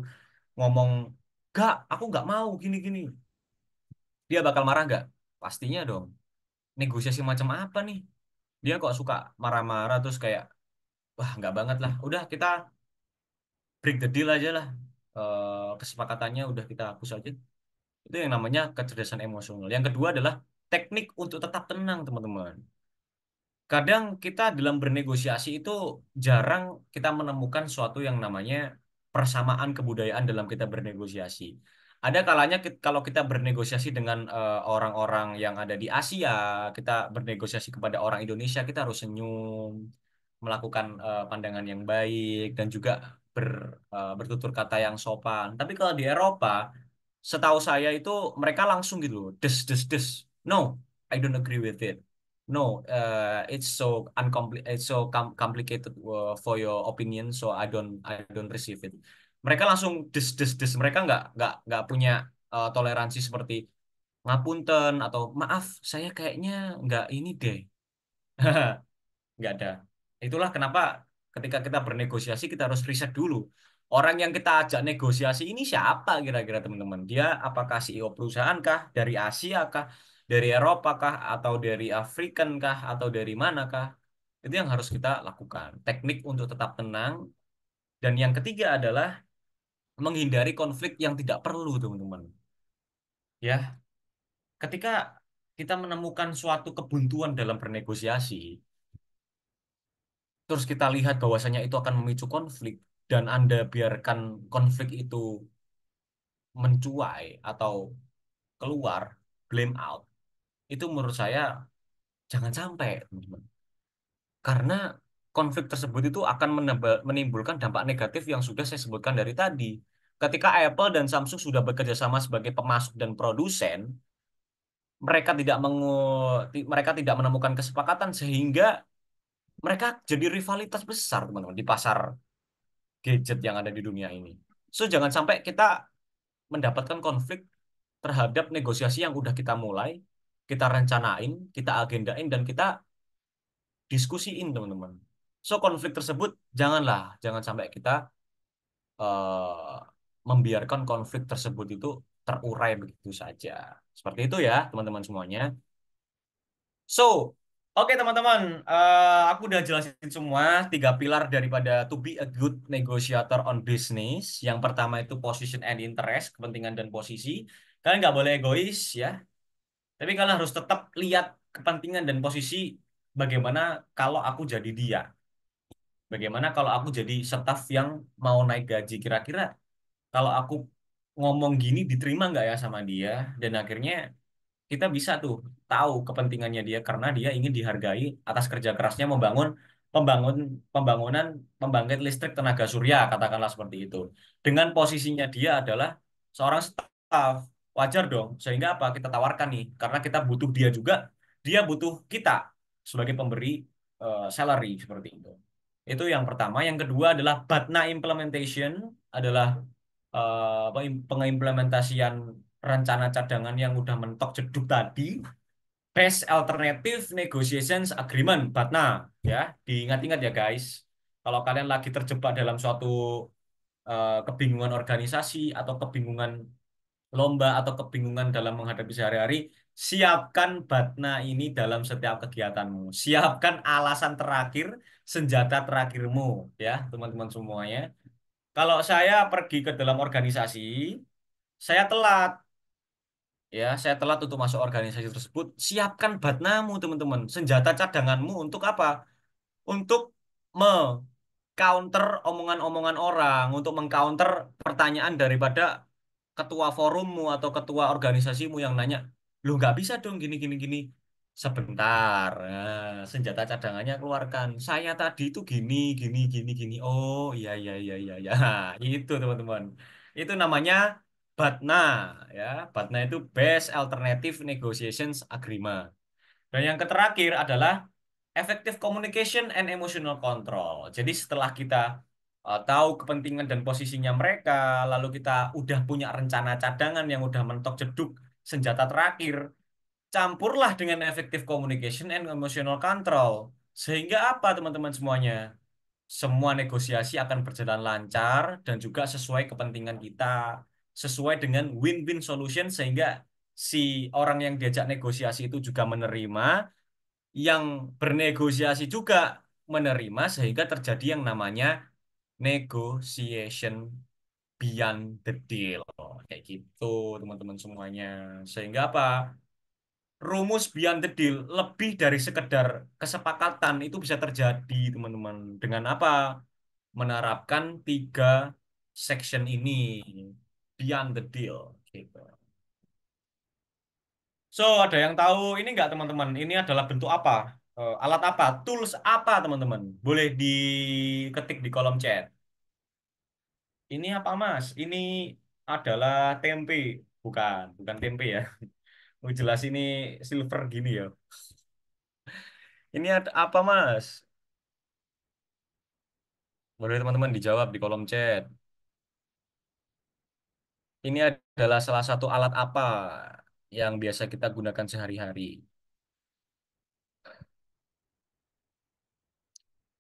ngomong, gak, aku nggak mau gini-gini. Dia bakal marah nggak? Pastinya dong. Negosiasi macam apa nih? Dia kok suka marah-marah terus kayak, wah nggak banget lah. Udah kita break the deal aja lah. Kesepakatannya udah kita hapus aja. Itu yang namanya kecerdasan emosional. Yang kedua adalah teknik untuk tetap tenang, teman-teman. Kadang kita dalam bernegosiasi itu jarang kita menemukan suatu yang namanya persamaan kebudayaan dalam kita bernegosiasi. Ada kalanya kalau kita bernegosiasi dengan orang-orang yang ada di Asia, kita bernegosiasi kepada orang Indonesia, kita harus senyum, melakukan pandangan yang baik, dan juga bertutur kata yang sopan. Tapi kalau di Eropa, setahu saya itu mereka langsung gitu loh, des des des. No, I don't agree with it. No, it's so it's so complicated for your opinion, so I don't receive it. Mereka langsung des des des. Mereka nggak punya toleransi seperti ngapunten atau maaf, saya kayaknya nggak ini deh. Nggak ada. Itulah kenapa ketika kita bernegosiasi kita harus riset dulu. Orang yang kita ajak negosiasi ini siapa kira-kira teman-teman? Dia apakah CEO perusahaan kah? Dari Asia kah? Dari Eropa kah? Atau dari African kah? Atau dari mana kah? Itu yang harus kita lakukan. Teknik untuk tetap tenang. Dan yang ketiga adalah menghindari konflik yang tidak perlu, teman-teman. Ya, ketika kita menemukan suatu kebuntuan dalam bernegosiasi, terus kita lihat bahwasanya itu akan memicu konflik dan Anda biarkan konflik itu mencuai atau keluar, blame out, itu menurut saya jangan sampai, teman-teman. Karena konflik tersebut itu akan menimbulkan dampak negatif yang sudah saya sebutkan dari tadi. Ketika Apple dan Samsung sudah bekerja sama sebagai pemasok dan produsen, mereka tidak menemukan kesepakatan sehingga mereka jadi rivalitas besar, teman-teman, di pasar gadget yang ada di dunia ini. So, jangan sampai kita mendapatkan konflik terhadap negosiasi yang udah kita mulai, kita rencanain, kita agendain, dan kita diskusiin, teman-teman. So, konflik tersebut jangan sampai kita eh, membiarkan konflik tersebut itu terurai begitu saja. Seperti itu ya, teman-teman semuanya. So, oke teman-teman, aku udah jelasin semua tiga pilar daripada to be a good negotiator on business. Yang pertama itu position and interest, kepentingan dan posisi. Kalian nggak boleh egois ya, tapi kalian harus tetap lihat kepentingan dan posisi bagaimana kalau aku jadi dia. Bagaimana kalau aku jadi staf yang mau naik gaji. Kira-kira kalau aku ngomong gini diterima nggak ya sama dia? Dan akhirnya kita bisa tuh tahu kepentingannya dia karena dia ingin dihargai atas kerja kerasnya pembangun pembangunan pembangkit listrik tenaga surya, katakanlah seperti itu. Dengan posisinya dia adalah seorang staf, wajar dong. Sehingga apa? Kita tawarkan nih karena kita butuh dia juga, dia butuh kita sebagai pemberi salary seperti itu. Itu yang pertama. Yang kedua adalah BATNA implementation adalah pengimplementasian rencana cadangan yang udah mentok jeduk tadi, Best Alternative Negotiations Agreement, BATNA, ya, diingat-ingat ya guys. Kalau kalian lagi terjebak dalam suatu kebingungan organisasi atau kebingungan lomba atau kebingungan dalam menghadapi sehari-hari, siapkan Batna ini dalam setiap kegiatanmu. Siapkan alasan terakhir, senjata terakhirmu, ya, teman-teman semuanya. Kalau saya pergi ke dalam organisasi, saya telat, ya, saya telat untuk masuk organisasi tersebut. Siapkan Batnamu, teman-teman. Senjata cadanganmu untuk apa? Untuk counter omongan-omongan orang, untuk mengcounter pertanyaan daripada ketua forummu atau ketua organisasimu yang nanya, lu nggak bisa dong gini gini gini. Sebentar, nah, senjata cadangannya keluarkan. Saya tadi itu gini gini gini gini. Oh iya iya iya iya iya. Itu teman-teman. Itu namanya BATNA, ya. BATNA itu Best Alternative Negotiations Agreement. Dan yang terakhir adalah effective communication and emotional control. Jadi setelah kita tahu kepentingan dan posisinya mereka, lalu kita udah punya rencana cadangan yang udah mentok jeduk senjata terakhir, campurlah dengan effective communication and emotional control. Sehingga apa teman-teman semuanya? Semua negosiasi akan berjalan lancar dan juga sesuai kepentingan kita, sesuai dengan win-win solution sehingga si orang yang diajak negosiasi itu juga menerima, yang bernegosiasi juga menerima sehingga terjadi yang namanya negotiation beyond the deal. Kayak gitu, teman-teman semuanya. Sehingga apa? Rumus beyond the deal lebih dari sekedar kesepakatan itu bisa terjadi, teman-teman. Dengan apa? Menerapkan tiga section ini beyond the deal. Gitu. So, ada yang tahu ini nggak teman-teman? Ini adalah bentuk apa? Alat apa? Tools apa teman-teman? Boleh diketik di kolom chat. Ini apa Mas? Ini adalah tempe. Bukan, bukan tempe ya. Oh, jelas ini silver gini ya. Ini ada apa Mas? Boleh teman-teman dijawab di kolom chat. Ini adalah salah satu alat apa yang biasa kita gunakan sehari-hari.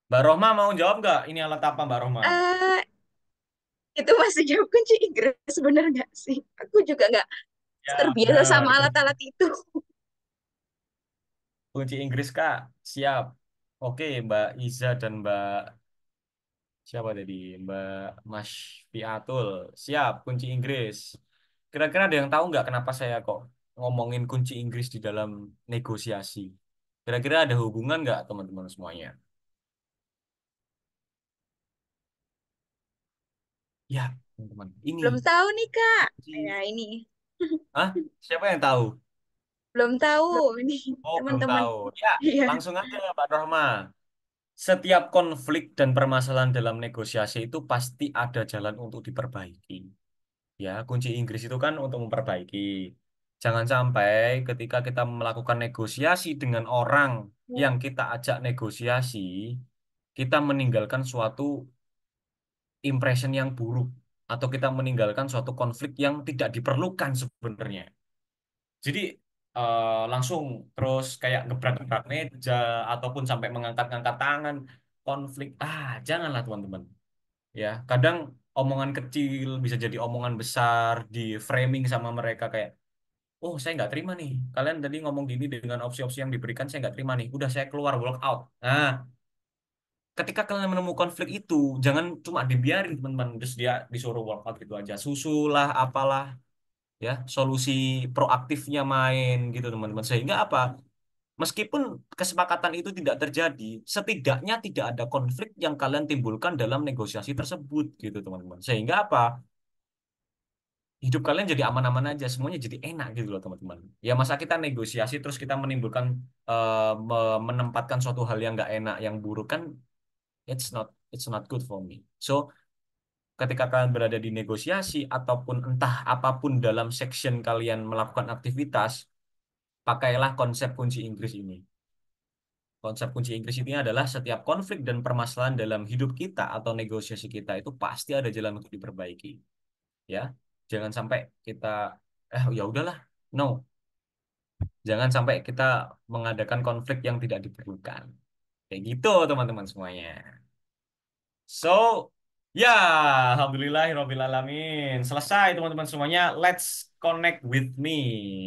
Mbak Rohma mau jawab nggak? Ini alat apa Mbak Rohma? Eh, itu masih jawab kunci Inggris, bener nggak sih? Aku juga nggak Ya, terbiasa sama benar. alat-alat itu. Kunci Inggris Kak, siap. Oke, Mbak Iza dan Mbak siapa tadi? Mbak Mas Fiatul, siap. Kunci Inggris. Kira-kira ada yang tahu nggak kenapa saya kok ngomongin kunci Inggris di dalam negosiasi? Kira-kira ada hubungan nggak teman-teman semuanya? Ya, teman-teman. Ini Belum tahu nih, Kak. Ya, kunci. ini. Hah? Siapa yang tahu? Belum tahu. Ini Oh, belum teman-teman. tahu. Ya, Iya. langsung aja Pak Rohma. Setiap konflik dan permasalahan dalam negosiasi itu pasti ada jalan untuk diperbaiki. Ya, kunci Inggris itu kan untuk memperbaiki. Jangan sampai ketika kita melakukan negosiasi dengan orang yang kita ajak negosiasi, kita meninggalkan suatu impression yang buruk atau kita meninggalkan suatu konflik yang tidak diperlukan sebenarnya. Jadi langsung terus kayak gebrak-gebrak meja ataupun sampai mengangkat-angkat tangan, konflik. Janganlah teman-teman. Ya, kadang omongan kecil bisa jadi omongan besar di framing sama mereka kayak, oh saya nggak terima nih. Kalian tadi ngomong gini dengan opsi-opsi yang diberikan saya nggak terima nih. Udah saya keluar walk out. Nah, ketika kalian menemukan konflik itu, jangan cuma dibiarin teman-teman terus dia disuruh walk out gitu aja. Susulah apalah ya solusi proaktifnya main gitu teman-teman. Sehingga apa? Meskipun kesepakatan itu tidak terjadi, setidaknya tidak ada konflik yang kalian timbulkan dalam negosiasi tersebut gitu teman-teman. Sehingga apa? Hidup kalian jadi aman-aman aja, semuanya jadi enak gitu loh teman-teman. Ya masa kita negosiasi terus kita menimbulkan menempatkan suatu hal yang nggak enak, yang buruk kan, it's not good for me. So ketika kalian berada di negosiasi ataupun entah apapun dalam section kalian melakukan aktivitas, pakailah konsep kunci Inggris ini. Konsep kunci Inggris ini adalah setiap konflik dan permasalahan dalam hidup kita atau negosiasi kita itu pasti ada jalan untuk diperbaiki. ya. Jangan sampai kita ya udahlah. No, jangan sampai kita mengadakan konflik yang tidak diperlukan. Kayak gitu teman-teman semuanya. So, ya, alhamdulillahirabbil alamin. Selesai teman-teman semuanya. Let's connect with me.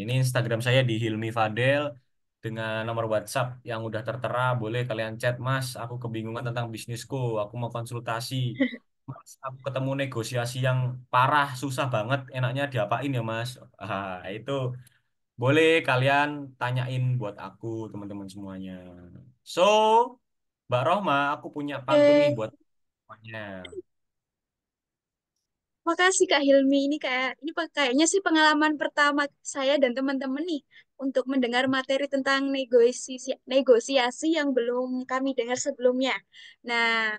Ini Instagram saya di Hilmi Fadel dengan nomor WhatsApp yang udah tertera. Boleh kalian chat, Mas. Aku kebingungan tentang bisnisku. Aku mau konsultasi. Mas, aku ketemu negosiasi yang parah, susah banget. Enaknya diapain ya, Mas? Itu boleh kalian tanyain buat aku, teman-teman semuanya. So, Mbak Rohma, aku punya pantun nih Oke, buat semuanya. makasih Kak Hilmi. Ini kayaknya sih pengalaman pertama saya dan teman-teman nih untuk mendengar materi tentang negosiasi yang belum kami dengar sebelumnya. Nah,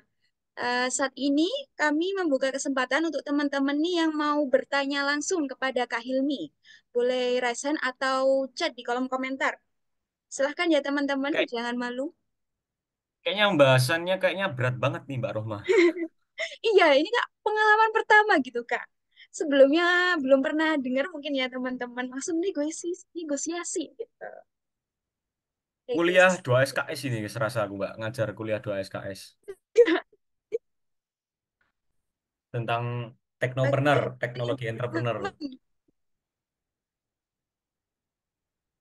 saat ini kami membuka kesempatan untuk teman-teman nih yang mau bertanya langsung kepada Kak Hilmi. Boleh raise hand atau chat di kolom komentar. Silahkan ya teman-teman, Kayak, jangan malu. kayaknya pembahasannya kayaknya berat banget nih Mbak Rohma. Iya, ini Kak pengalaman pertama gitu Kak. Sebelumnya belum pernah dengar mungkin ya teman-teman langsung negosiasi gitu. Kuliah Negosiasi. 2 SKS ini serasa aku Mbak, ngajar kuliah 2 SKS tentang teknopreneur, Oke, teknologi entrepreneur. teman-teman.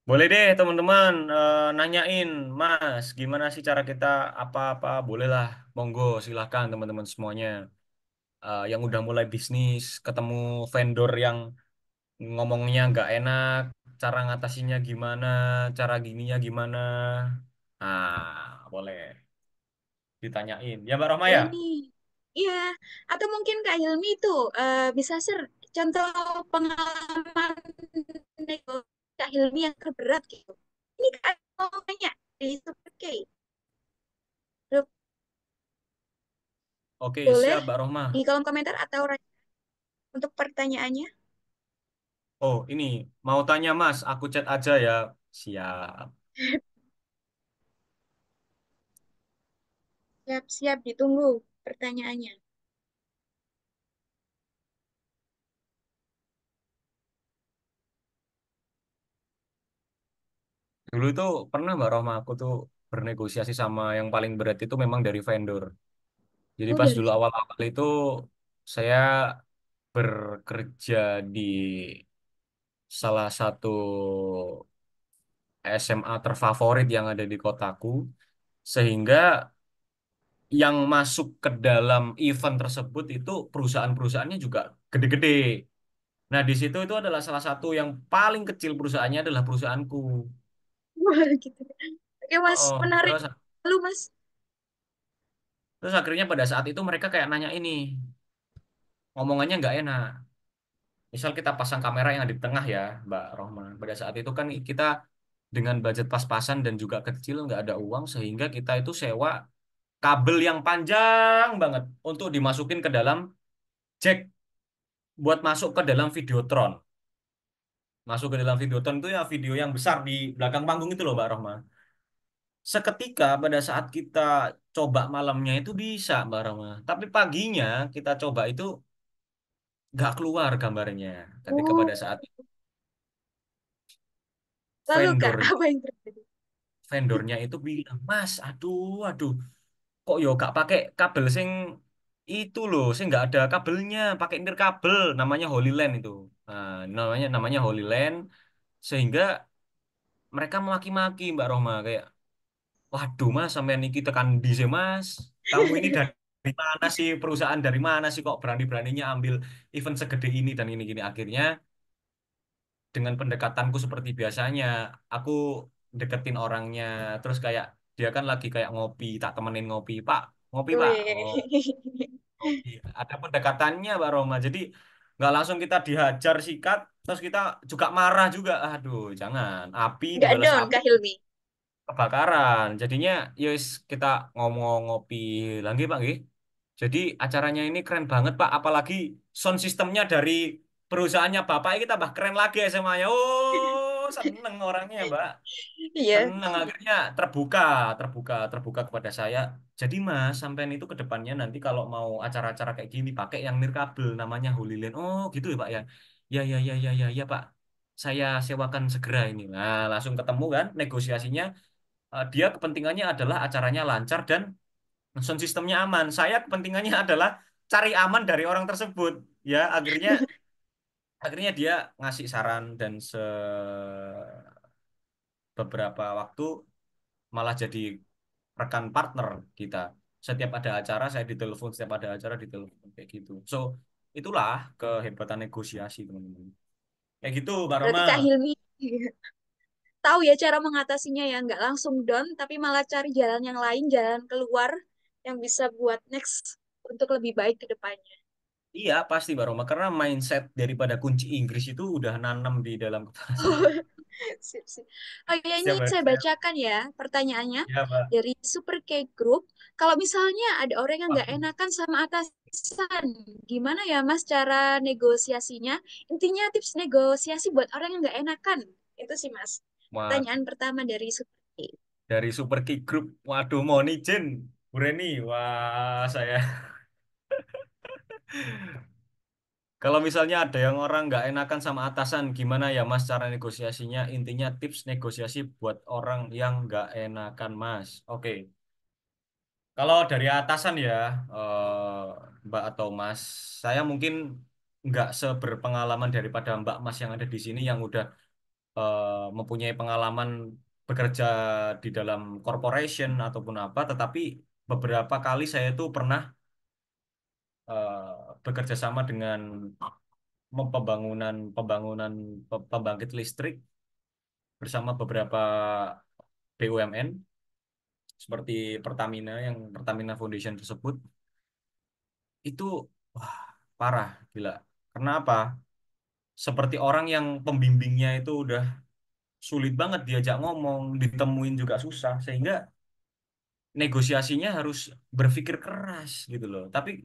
Boleh deh teman-teman nanyain, Mas, gimana sih cara kita apa-apa, bolehlah, monggo silahkan teman-teman semuanya. Yang udah mulai bisnis, ketemu vendor yang ngomongnya nggak enak, cara ngatasinnya gimana, cara gininya gimana. Boleh ditanyain. Ya Mbak Roma ya? Ini, iya. Atau mungkin Kak Hilmi itu bisa share contoh pengalaman nego Kak Hilmi yang terberat gitu. Ini Kak mau tanya di Super K. Oke, Boleh siap Mbak Rohma. di kolom komentar atau untuk pertanyaannya. Oh, ini mau tanya Mas, aku chat aja ya. Siap. Siap-siap ditunggu pertanyaannya. Dulu itu pernah Mbak Rohma, aku tuh bernegosiasi sama yang paling berat itu memang dari vendor. Jadi Oh, pas dari dulu awal-awal itu saya bekerja di salah satu SMA terfavorit yang ada di kotaku, sehingga yang masuk ke dalam event tersebut itu perusahaan-perusahaannya juga gede-gede. Nah, di situ itu adalah salah satu yang paling kecil perusahaannya adalah perusahaanku. Wah, gitu. Oke, Mas, Oh, menarik. terus Lalu, Mas. terus akhirnya pada saat itu mereka kayak nanya ini, ngomongannya nggak enak. Misal kita pasang kamera yang ada di tengah ya, Mbak Rohman. Pada saat itu kan kita dengan budget pas-pasan dan juga kecil nggak ada uang sehingga kita itu sewa kabel yang panjang banget untuk dimasukin ke dalam jack buat masuk ke dalam Videotron. Masuk ke dalam Videotron itu ya video yang besar di belakang panggung itu loh Mbak Rohman. Seketika pada saat kita coba malamnya itu bisa Mbak Rohman. Tapi paginya kita coba itu nggak keluar gambarnya. Ketika Oh, pada saat lalu, Kak, vendor apa yang terjadi? vendornya itu bilang, Mas, aduh, aduh, kok yo gak pakai kabel sing itu loh, sing nggak ada kabelnya, pakai nirkabel, namanya Holy Land itu. Nah, namanya Holy Land, sehingga mereka maki-maki Mbak Roma kayak, waduh Mas, sampean niki tekan di sih Mas, kamu ini dari mana sih, perusahaan dari mana sih kok berani-beraninya ambil event segede ini dan ini gini akhirnya dengan pendekatanku seperti biasanya, aku deketin orangnya, terus kayak dia kan lagi kayak ngopi, tak temenin ngopi, Pak, ngopi Pak. Wih. Oh, ngopi. Ada pendekatannya, Mbak Roma. Jadi nggak langsung kita dihajar sikat, terus kita juga marah juga. Aduh, jangan. Api Nggak dibalas down, api, Kak Hilmi. kebakaran. Jadinya, yes, kita ngomong ngopi lagi, Pak, nggih. Jadi acaranya ini keren banget, Pak. Apalagi sound systemnya dari perusahaannya Bapak ini tambah keren lagi SMA-nya. Oh, seneng orangnya, Mbak. Iya. Senang akhirnya terbuka, terbuka kepada saya. Jadi Mas, sampean itu ke depannya nanti kalau mau acara-acara kayak gini pakai yang nirkabel namanya Holy Land. Oh, gitu ya, Pak ya. Ya ya ya ya ya ya, Pak. Saya sewakan segera ini. Nah, langsung ketemu kan negosiasinya. Dia kepentingannya adalah acaranya lancar dan sound sistemnya aman. Saya kepentingannya adalah cari aman dari orang tersebut. Ya, akhirnya akhirnya dia ngasih saran dan beberapa waktu malah jadi rekan partner kita. Setiap ada acara saya ditelepon, setiap ada acara ditelepon kayak gitu. So, itulah kehebatan negosiasi, teman-teman. Kayak gitu, Mbak Berarti Roma. Kak Hilmi tahu ya cara mengatasinya ya, nggak langsung down, tapi malah cari jalan yang lain, jalan keluar yang bisa buat next untuk lebih baik ke depannya. Iya, pasti Mbak Roma. Karena mindset daripada kunci Inggris itu udah nanam di dalam kepala saya. Oh, sip, sip. Oh ya, ini Setiap hari saya saya, bacakan ya pertanyaannya ya Mbak. dari Super K Group. Kalau misalnya ada orang yang nggak Waduh, enakan sama atasan, gimana ya Mas cara negosiasinya? Intinya tips negosiasi buat orang yang nggak enakan. Itu sih Mas. Wah, Pertanyaan pertama dari Super K. dari Super Key Group. Waduh, mau izin, Bu Reni. Wah, saya. Kalau misalnya ada yang orang nggak enakan sama atasan, gimana ya Mas cara negosiasinya? Intinya tips negosiasi buat orang yang nggak enakan Mas. Oke, kalau dari atasan ya, Mbak atau Mas, saya mungkin nggak seberpengalaman daripada Mbak Mas yang ada di sini yang udah mempunyai pengalaman bekerja di dalam corporation ataupun apa, tetapi beberapa kali saya itu pernah bekerja sama dengan pembangunan pembangunan pembangkit listrik bersama beberapa BUMN seperti Pertamina yang Pertamina Foundation tersebut itu wah parah gila. Karena apa? Seperti orang yang pembimbingnya itu udah sulit banget diajak ngomong, ditemuin juga susah sehingga negosiasinya harus berpikir keras gitu loh. Tapi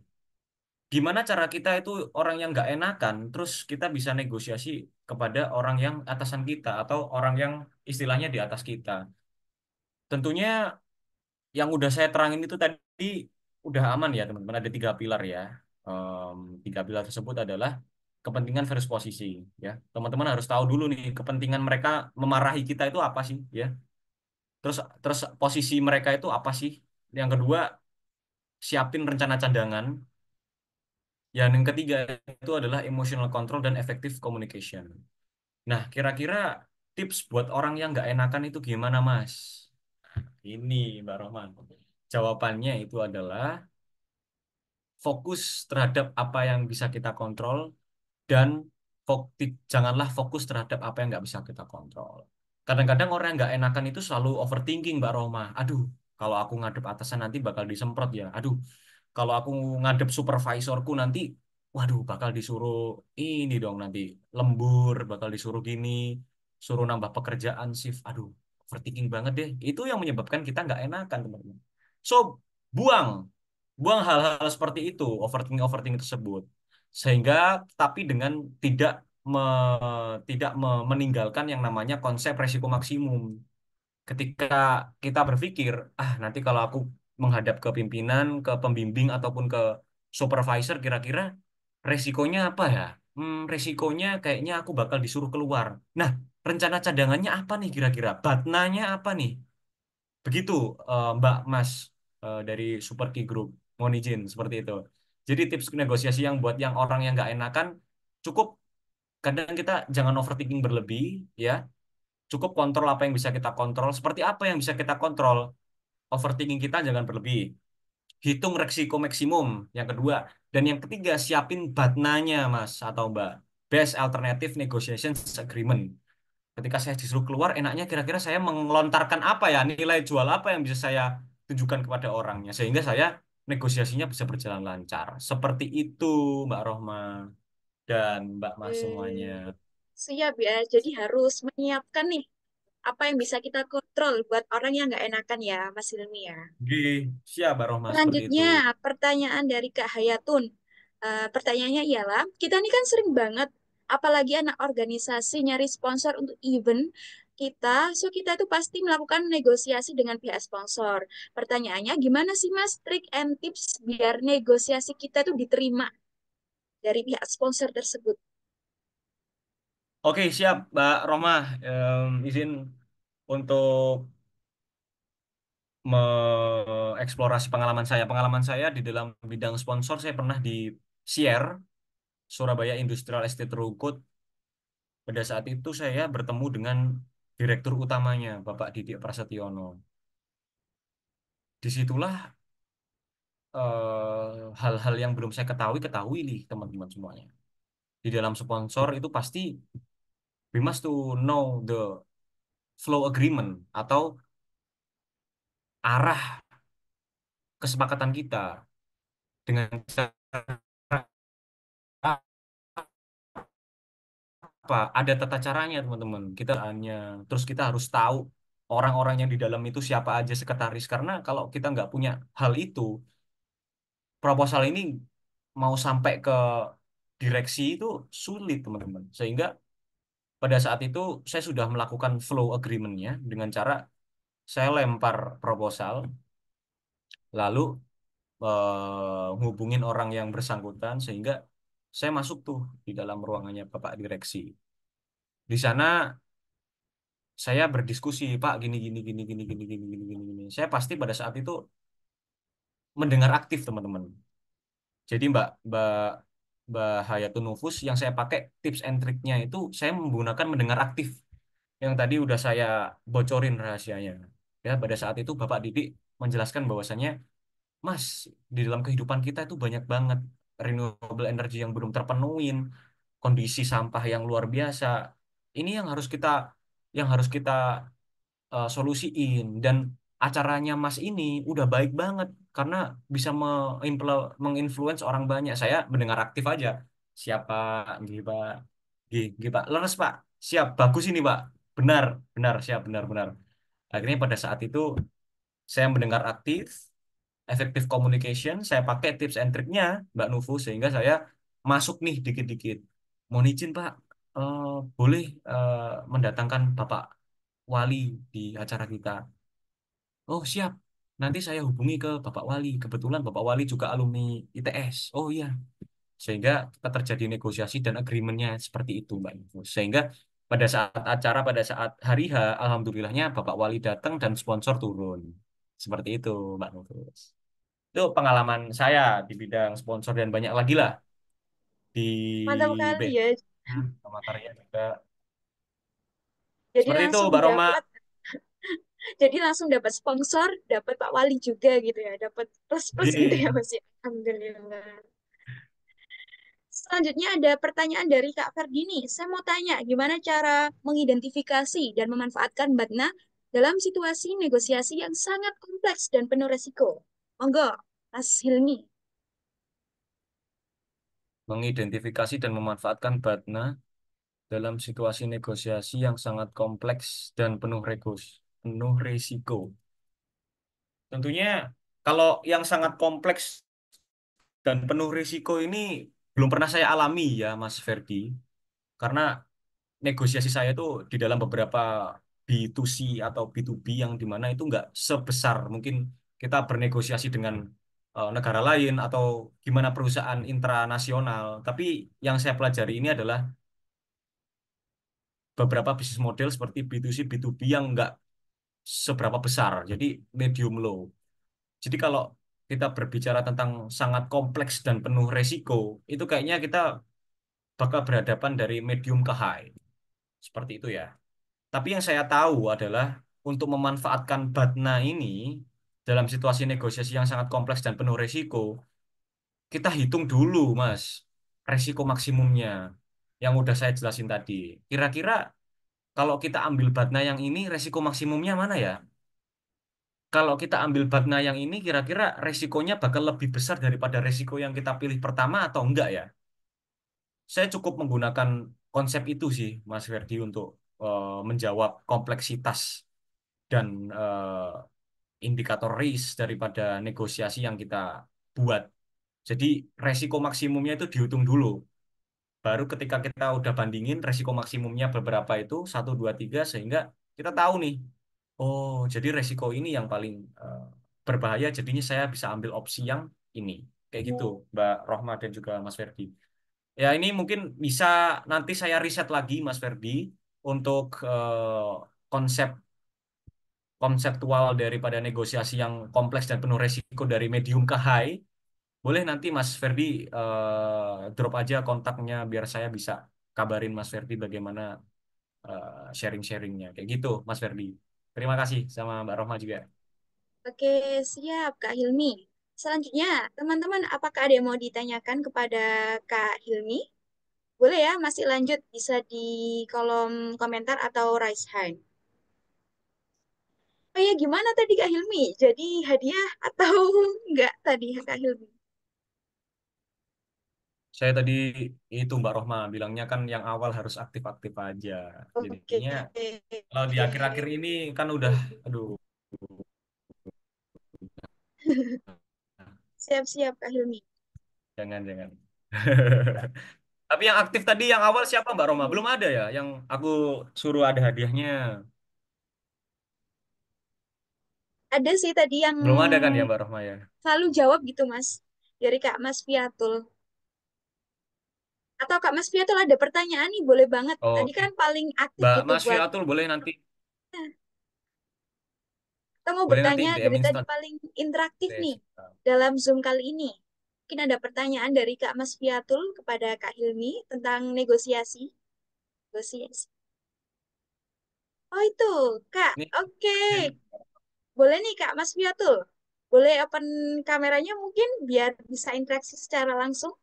gimana cara kita itu orang yang nggak enakan, terus kita bisa negosiasi kepada orang yang atasan kita atau orang yang istilahnya di atas kita. Tentunya yang udah saya terangin itu tadi udah aman ya teman-teman. Ada tiga pilar ya. Tiga pilar tersebut adalah kepentingan versus posisi. Ya, teman-teman harus tahu dulu nih kepentingan mereka memarahi kita itu apa sih ya. Terus terus posisi mereka itu apa sih? Yang kedua siapin rencana cadangan. Yang ketiga itu adalah emotional control dan effective communication. Nah, kira-kira tips buat orang yang nggak enakan itu gimana, Mas? Ini, Mbak Rohman. Jawabannya itu adalah fokus terhadap apa yang bisa kita kontrol dan janganlah fokus terhadap apa yang nggak bisa kita kontrol. Kadang-kadang orang yang nggak enakan itu selalu overthinking, Mbak Roma. Aduh, kalau aku ngadep atasan nanti bakal disemprot ya. Aduh, kalau aku ngadep supervisorku nanti, waduh, bakal disuruh ini dong nanti lembur, bakal disuruh gini, suruh nambah pekerjaan shift. Aduh, overthinking banget deh. Itu yang menyebabkan kita nggak enakan, teman-teman. So, buang, buang hal-hal seperti itu, overthinking tersebut, sehingga tapi dengan tidak meninggalkan yang namanya konsep resiko maksimum. Ketika kita berpikir, ah nanti kalau aku menghadap ke pimpinan, ke pembimbing ataupun ke supervisor, kira-kira resikonya apa ya? Resikonya kayaknya aku bakal disuruh keluar. Nah, rencana cadangannya apa nih kira-kira? Batnanya apa nih? Begitu, Mbak Mas, dari Super Key Group. Mohon izin seperti itu. Jadi tips negosiasi yang buat yang orang yang nggak enakan, cukup kadang kita jangan overthinking berlebih, ya. Cukup kontrol apa yang bisa kita kontrol. Seperti apa yang bisa kita kontrol? Overthinking kita jangan berlebih. Hitung resiko maksimum. Yang kedua. Dan yang ketiga, siapin batnanya, Mas atau Mbak. Best Alternative Negotiations Agreement. Ketika saya disuruh keluar, enaknya kira-kira saya melontarkan apa ya, nilai jual apa yang bisa saya tunjukkan kepada orangnya. Sehingga saya negosiasinya bisa berjalan lancar. Seperti itu, Mbak Rohma dan Mbak Mas semuanya. Eh, siap ya. Jadi harus menyiapkan nih apa yang bisa kita kontrol buat orang yang nggak enakan ya, Mas Hilmi ya. Oke, siap Mbak Rohma seperti itu. Selanjutnya, pertanyaan dari Kak Hayatun. Pertanyaannya ialah, kita ini kan sering banget Apalagi anak organisasi nyari sponsor untuk event kita, so kita itu pasti melakukan negosiasi dengan pihak sponsor. Pertanyaannya, gimana sih Mas trik and tips biar negosiasi kita itu diterima dari pihak sponsor tersebut? Oke, siap, Mbak Roma. Izin untuk mengeksplorasi pengalaman saya. Pengalaman saya di dalam bidang sponsor, saya pernah di Sier, Surabaya Industrial Estate Rungkut. Pada saat itu saya bertemu dengan direktur utamanya, Bapak Didik Prasetyono. Disitulah hal-hal yang belum saya ketahui nih teman-teman semuanya. Di dalam sponsor itu pasti we must to know the flow agreement atau arah kesepakatan kita dengan cara apa? Ada tata caranya teman-teman. Kita hanya terus kita harus tahu orang-orang yang di dalam itu siapa aja sekretaris karena kalau kita nggak punya hal itu, proposal ini mau sampai ke direksi itu sulit teman-teman. Sehingga pada saat itu saya sudah melakukan flow agreement-nya dengan cara saya lempar proposal, lalu hubungin orang yang bersangkutan sehingga saya masuk tuh di dalam ruangannya Bapak Direksi. Di sana saya berdiskusi, Pak, gini gini gini gini gini gini gini gini gini. Saya pasti pada saat itu mendengar aktif teman-teman. Jadi Mbak Mbak Hayatun Nufus yang saya pakai tips and triknya itu saya menggunakan mendengar aktif yang tadi udah saya bocorin rahasianya. Ya, pada saat itu Bapak Didik menjelaskan bahwasannya, Mas, di dalam kehidupan kita itu banyak banget renewable energy yang belum terpenuhin, kondisi sampah yang luar biasa. Ini yang harus kita solusiin dan acaranya Mas ini udah baik banget karena bisa menginfluence orang banyak. Saya mendengar aktif aja. Siapa, Gih, Pak. Gih, Pak. Leres, Pak. Siap, bagus ini, Pak. Benar, benar, siap, benar, benar. Akhirnya pada saat itu saya mendengar aktif, effective communication, saya pakai tips and triknya Mbak Nufu sehingga saya masuk nih dikit-dikit. Mohon izin Pak, eh, boleh mendatangkan Bapak Wali di acara kita. Oh siap, nanti saya hubungi ke Bapak Wali. Kebetulan Bapak Wali juga alumni ITS. Oh iya, sehingga kita terjadi negosiasi dan agreementnya seperti itu Mbak Nufu. Sehingga pada saat hari H, alhamdulillahnya Bapak Wali datang dan sponsor turun. Seperti itu Mbak Nufus. Itu pengalaman saya di bidang sponsor dan banyak lagi lah Mantap di kali B ya. sama karya juga. Jadi Seperti itu, langsung Mbak Roma. dapat, jadi langsung dapat sponsor, dapat Pak Wali juga gitu ya, dapat plus plus gitu ya Di Mas ya. Alhamdulillah. Selanjutnya ada pertanyaan dari Kak Ferdini. Saya mau tanya, gimana cara mengidentifikasi dan memanfaatkan Batna dalam situasi negosiasi yang sangat kompleks dan penuh resiko? Monggo, Mas Hilmi. mengidentifikasi dan memanfaatkan Batna dalam situasi negosiasi yang sangat kompleks dan penuh risiko. Tentunya kalau yang sangat kompleks dan penuh risiko ini belum pernah saya alami ya, Mas Ferdi. Karena negosiasi saya itu di dalam beberapa B2C atau B2B yang dimana itu nggak sebesar mungkin kita bernegosiasi dengan negara lain atau gimana perusahaan intranasional. Tapi yang saya pelajari ini adalah beberapa bisnis model seperti B2C, B2B yang nggak seberapa besar, jadi medium low. Jadi kalau kita berbicara tentang sangat kompleks dan penuh resiko, itu kayaknya kita bakal berhadapan dari medium ke high. Seperti itu ya. Tapi yang saya tahu adalah untuk memanfaatkan Batna ini dalam situasi negosiasi yang sangat kompleks dan penuh resiko, kita hitung dulu, Mas, resiko maksimumnya yang udah saya jelasin tadi. Kira-kira kalau kita ambil Batna yang ini, resiko maksimumnya mana ya? Kalau kita ambil Batna yang ini, kira-kira resikonya bakal lebih besar daripada resiko yang kita pilih pertama atau enggak ya? Saya cukup menggunakan konsep itu sih, Mas Ferdi, untuk menjawab kompleksitas dan indikator risk daripada negosiasi yang kita buat. Jadi resiko maksimumnya itu dihitung dulu. Baru ketika kita udah bandingin resiko maksimumnya beberapa itu, satu, dua, tiga, sehingga kita tahu nih, oh jadi resiko ini yang paling berbahaya, jadinya saya bisa ambil opsi yang ini. Kayak gitu, Mbak Rohma dan juga Mas Ferdi. Ya ini mungkin bisa nanti saya riset lagi, Mas Ferdi, untuk konsep konseptual daripada negosiasi yang kompleks dan penuh resiko dari medium ke high. Boleh nanti Mas Ferdi drop aja kontaknya biar saya bisa kabarin Mas Ferdi bagaimana sharing-sharingnya. Kayak gitu, Mas Ferdi. Terima kasih sama Mbak Rohma juga. Oke, siap Kak Hilmi. Selanjutnya, teman-teman, apakah ada yang mau ditanyakan kepada Kak Hilmi? Boleh ya, masih lanjut. Bisa di kolom komentar atau raise hand. Oh ya, gimana tadi Kak Hilmi? Jadi hadiah atau enggak tadi Kak Hilmi? Saya tadi itu Mbak Rohma bilangnya kan yang awal harus aktif-aktif aja. Oke, Jadinya kalau di akhir-akhir ini kan udah, aduh, siap-siap Kak Hilmi. jangan-jangan. Tapi yang aktif tadi yang awal siapa Mbak Roma? Belum ada ya yang aku suruh ada hadiahnya. Ada sih tadi yang Belum ada kan ya Mbak Roma ya? selalu jawab gitu Mas. Dari Kak Mas Piatul. Atau Kak Mas Piatul ada pertanyaan nih, boleh banget. Tadi Oke. kan paling aktif Mbak gitu Mas buat Fiatul boleh nanti kita mau boleh nanti bertanya DM dari tadi instan. paling interaktif Oke, nih siap. dalam Zoom kali ini. Mungkin ada pertanyaan dari Kak Mas Piatul kepada Kak Hilmi tentang negosiasi. Negosiasi. Oh itu, Kak. Ini Oke. ini- Boleh nih Kak Mas Piatul. Boleh open kameranya mungkin biar bisa interaksi secara langsung.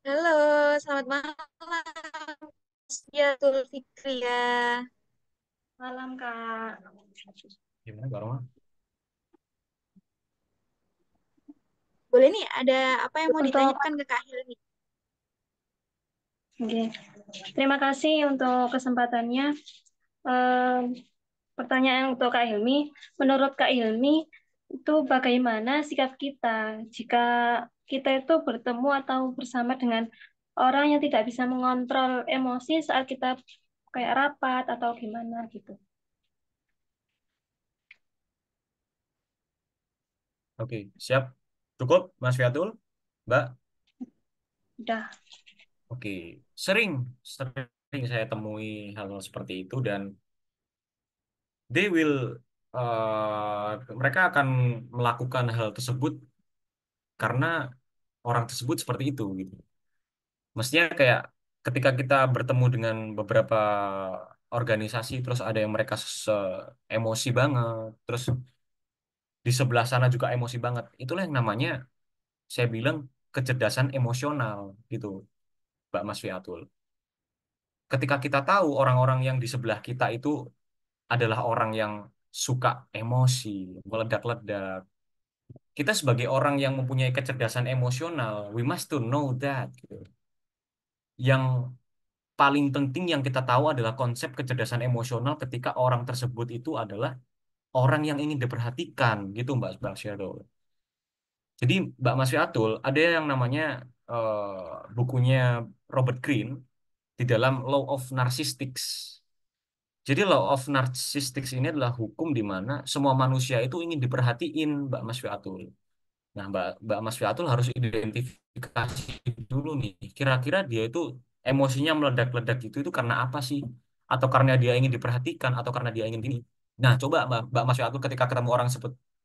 Halo, selamat malam. Mas Piatul Fikria. Malam, Kak. gimana Mbak Roma? Boleh nih, ada apa yang mau Untuk, ditanyakan ke Kak Hilmi? oke. Terima kasih untuk kesempatannya. Eh, Pertanyaan untuk Kak Hilmi. Menurut Kak Hilmi, itu bagaimana sikap kita jika kita itu bertemu atau bersama dengan orang yang tidak bisa mengontrol emosi saat kita kayak rapat atau gimana gitu. Oke, siap. Cukup Mas Fiatul? Mbak? Udah. Oke. Sering sering saya temui hal seperti itu dan they will mereka akan melakukan hal tersebut karena orang tersebut seperti itu gitu. Mestinya kayak ketika kita bertemu dengan beberapa organisasi terus ada yang mereka emosi banget, terus di sebelah sana juga emosi banget. Itulah yang namanya saya bilang kecerdasan emosional gitu, Mbak Mas Fiatul. Ketika kita tahu orang-orang yang di sebelah kita itu adalah orang yang suka emosi, meledak-ledak. Kita sebagai orang yang mempunyai kecerdasan emosional, we must to know that gitu. Yang paling penting yang kita tahu adalah konsep kecerdasan emosional ketika orang tersebut itu adalah orang yang ingin diperhatikan gitu Mbak Syarul. Jadi Mbak Mas Atul ada yang namanya bukunya Robert Greene di dalam Law of Narcissistics. Jadi Law of Narcissistics ini adalah hukum di mana semua manusia itu ingin diperhatiin Mbak Mas Atul. Nah, Mbak Mas Fiatul harus identifikasi dulu nih. Kira-kira dia itu emosinya meledak-ledak gitu itu karena apa sih? Atau karena dia ingin diperhatikan atau karena dia ingin ini. Nah, coba Mbak Mas Fiatul ketika ketemu orang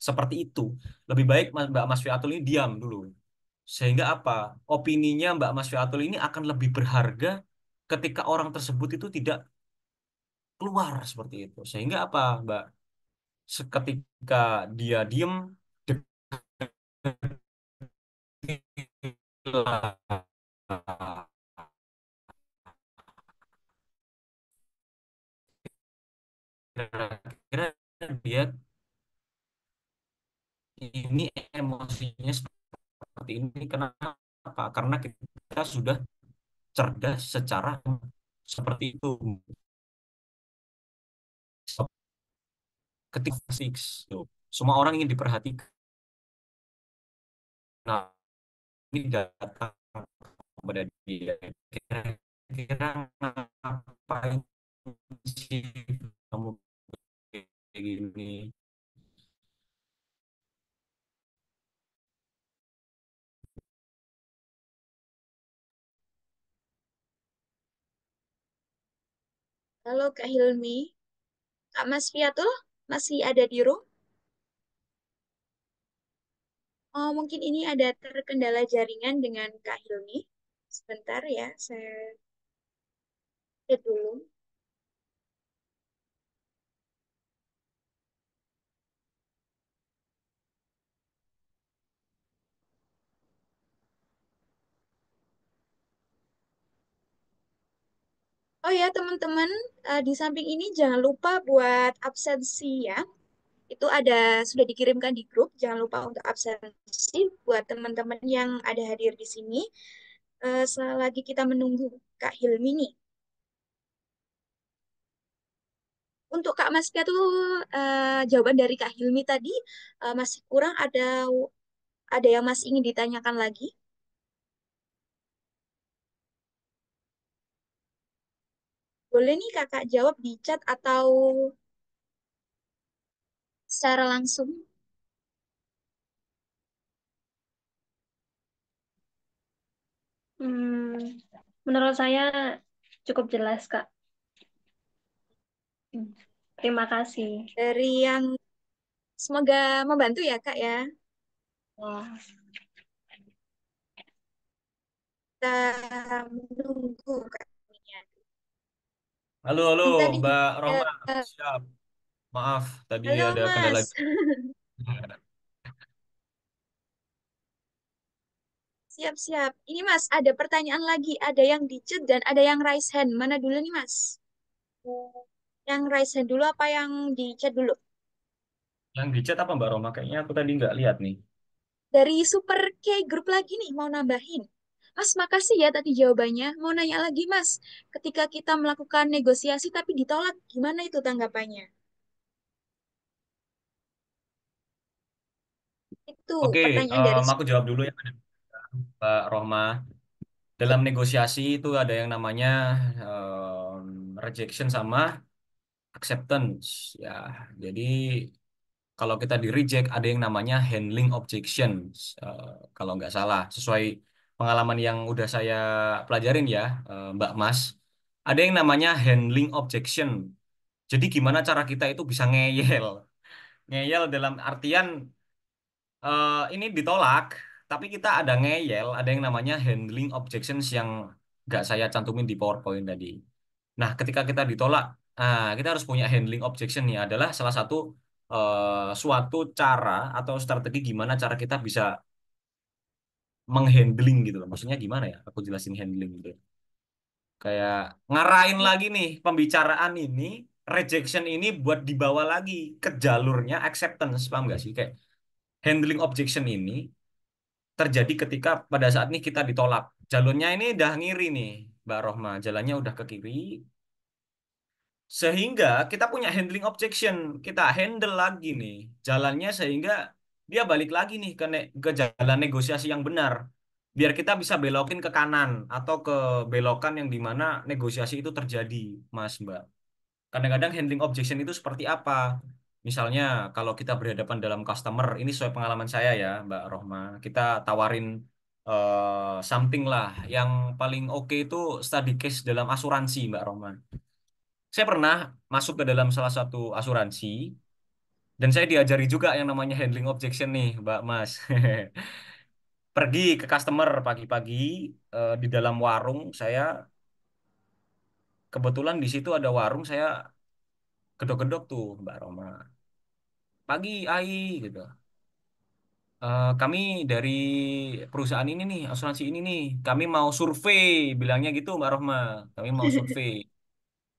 seperti itu, lebih baik Mbak Mas Fiatul ini diam dulu. Sehingga apa? Opininya Mbak Mas Fiatul ini akan lebih berharga ketika orang tersebut itu tidak keluar seperti itu. Sehingga apa, Mbak? Seketika dia diem, kira-kira dia ini emosinya seperti ini kenapa? Karena kita sudah cerdas secara seperti itu. Ketika six, tuh, semua orang ingin diperhatikan. Nah, ini datang kepada dia. Kira-kira ngapain sih kamu kayak gini? Halo Kak Hilmi, Kak Mas Fiatul masih ada di room? Oh, mungkin ini ada terkendala jaringan dengan Kak Hilmi. Sebentar ya, saya lihat dulu. Oh ya, teman-teman, di samping ini jangan lupa buat absensi ya. Itu ada sudah dikirimkan di grup. Jangan lupa untuk absensi buat teman-teman yang ada hadir di sini. Selagi kita menunggu Kak Hilmi nih. Untuk Kak Mas Pia tuh jawaban dari Kak Hilmi tadi masih kurang. Ada yang masih ingin ditanyakan lagi? Boleh nih kakak jawab di chat atau secara langsung. Hmm, menurut saya cukup jelas, Kak. Hmm, terima kasih. Dari yang semoga membantu ya kak ya. Wah, Kita menunggu kak. Halo, halo, Yang tadi Mbak eh, Roma. Siap. Maaf, tadi halo ada kendala. Mas. Siap-siap. Ini Mas, ada pertanyaan lagi. Ada yang di chat dan ada yang raise hand. Mana dulu nih Mas? Yang raise hand dulu apa yang di chat dulu? Yang di chat apa Mbak Roma? Kayaknya aku tadi nggak lihat nih. Dari Super K Group lagi nih, mau nambahin. Mas, makasih ya tadi jawabannya. Mau nanya lagi, Mas. Ketika kita melakukan negosiasi tapi ditolak, gimana itu tanggapannya? Itu Oke, pertanyaan dari aku jawab dulu ya, Mbak Roma. Dalam negosiasi itu ada yang namanya rejection sama acceptance. Ya, jadi kalau kita di reject ada yang namanya handling objections. Kalau nggak salah, sesuai pengalaman yang udah saya pelajarin ya, Mbak Mas. Ada yang namanya handling objection. Jadi gimana cara kita itu bisa ngeyel? Ngeyel dalam artian ini ditolak, tapi kita ada ngeyel, ada yang namanya handling objections yang nggak saya cantumin di PowerPoint tadi. Nah, ketika kita ditolak, kita harus punya handling objection nih, adalah salah satu suatu cara atau strategi gimana cara kita bisa menghandling gitu loh. Maksudnya gimana ya? Aku jelasin handling gitu. Kayak ngarahin lagi nih pembicaraan ini, rejection ini buat dibawa lagi ke jalurnya acceptance, paham nggak sih? Kayak handling objection ini terjadi ketika pada saat ini kita ditolak. Jalurnya ini udah ngiri nih, Mbak Rohma. Jalannya udah ke kiri, sehingga kita punya handling objection. Kita handle lagi nih jalannya sehingga dia balik lagi nih ke jalan negosiasi yang benar. Biar kita bisa belokin ke kanan atau ke belokan yang dimana negosiasi itu terjadi, Mas Mbak. Kadang-kadang handling objection itu seperti apa? Misalnya kalau kita berhadapan dalam customer, ini sesuai pengalaman saya ya, Mbak Rohma. Kita tawarin something lah. Yang paling oke itu study case dalam asuransi, Mbak Rohma. Saya pernah masuk ke dalam salah satu asuransi dan saya diajari juga yang namanya handling objection nih, Mbak Mas. Pergi ke customer pagi-pagi di dalam warung saya kebetulan di situ ada warung saya gedok-gedok tuh, Mbak Roma. Pagi, Ai gitu. Kami dari perusahaan ini nih, asuransi ini nih, kami mau survei, bilangnya gitu Mbak Rohma. Kami mau survei.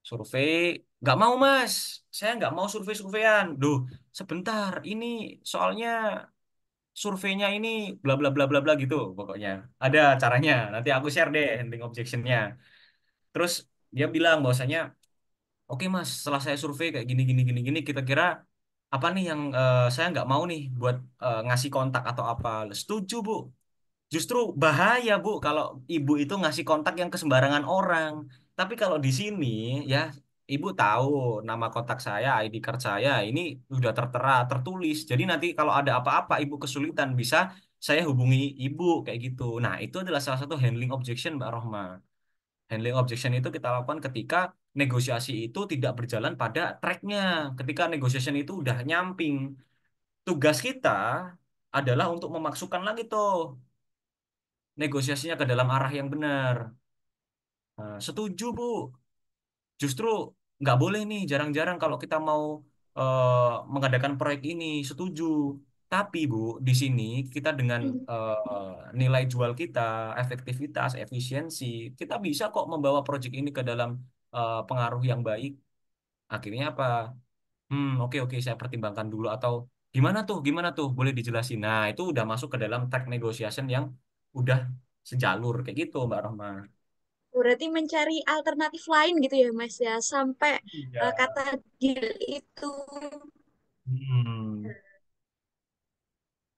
Survei, nggak mau Mas, saya nggak mau survei-surveian. Duh, sebentar, ini soalnya surveinya ini bla bla bla bla bla gitu pokoknya. Ada caranya. Nanti aku share deh handling objectionnya. Terus dia bilang bahwasanya, oke Mas, setelah saya survei kayak gini gini gini gini, kita kira apa nih yang saya nggak mau nih buat ngasih kontak atau apa. Setuju Bu. Justru bahaya Bu kalau Ibu itu ngasih kontak yang ke sembarangan orang. Tapi kalau di sini ya Ibu tahu nama kontak saya, ID card saya ini sudah tertera, tertulis. Jadi nanti kalau ada apa-apa Ibu kesulitan bisa saya hubungi Ibu kayak gitu. Nah, itu adalah salah satu handling objection Mbak Rohma. Handling objection itu kita lakukan ketika negosiasi itu tidak berjalan pada tracknya. Ketika negotiation itu udah nyamping. Tugas kita adalah untuk memasukkan lagi tuh negosiasinya ke dalam arah yang benar. Nah, setuju, Bu. Justru nggak boleh nih, jarang-jarang kalau kita mau mengadakan proyek ini, setuju. Tapi, Bu, di sini kita dengan nilai jual kita, efektivitas, efisiensi, kita bisa kok membawa proyek ini ke dalam pengaruh yang baik. Akhirnya apa? Oke, oke, saya pertimbangkan dulu. Atau gimana tuh, boleh dijelasin. Nah, itu udah masuk ke dalam track negotiation yang udah sejalur, kayak gitu, Mbak Rohma. Berarti mencari alternatif lain gitu ya Mas ya, sampai Iya. kata deal itu Hmm.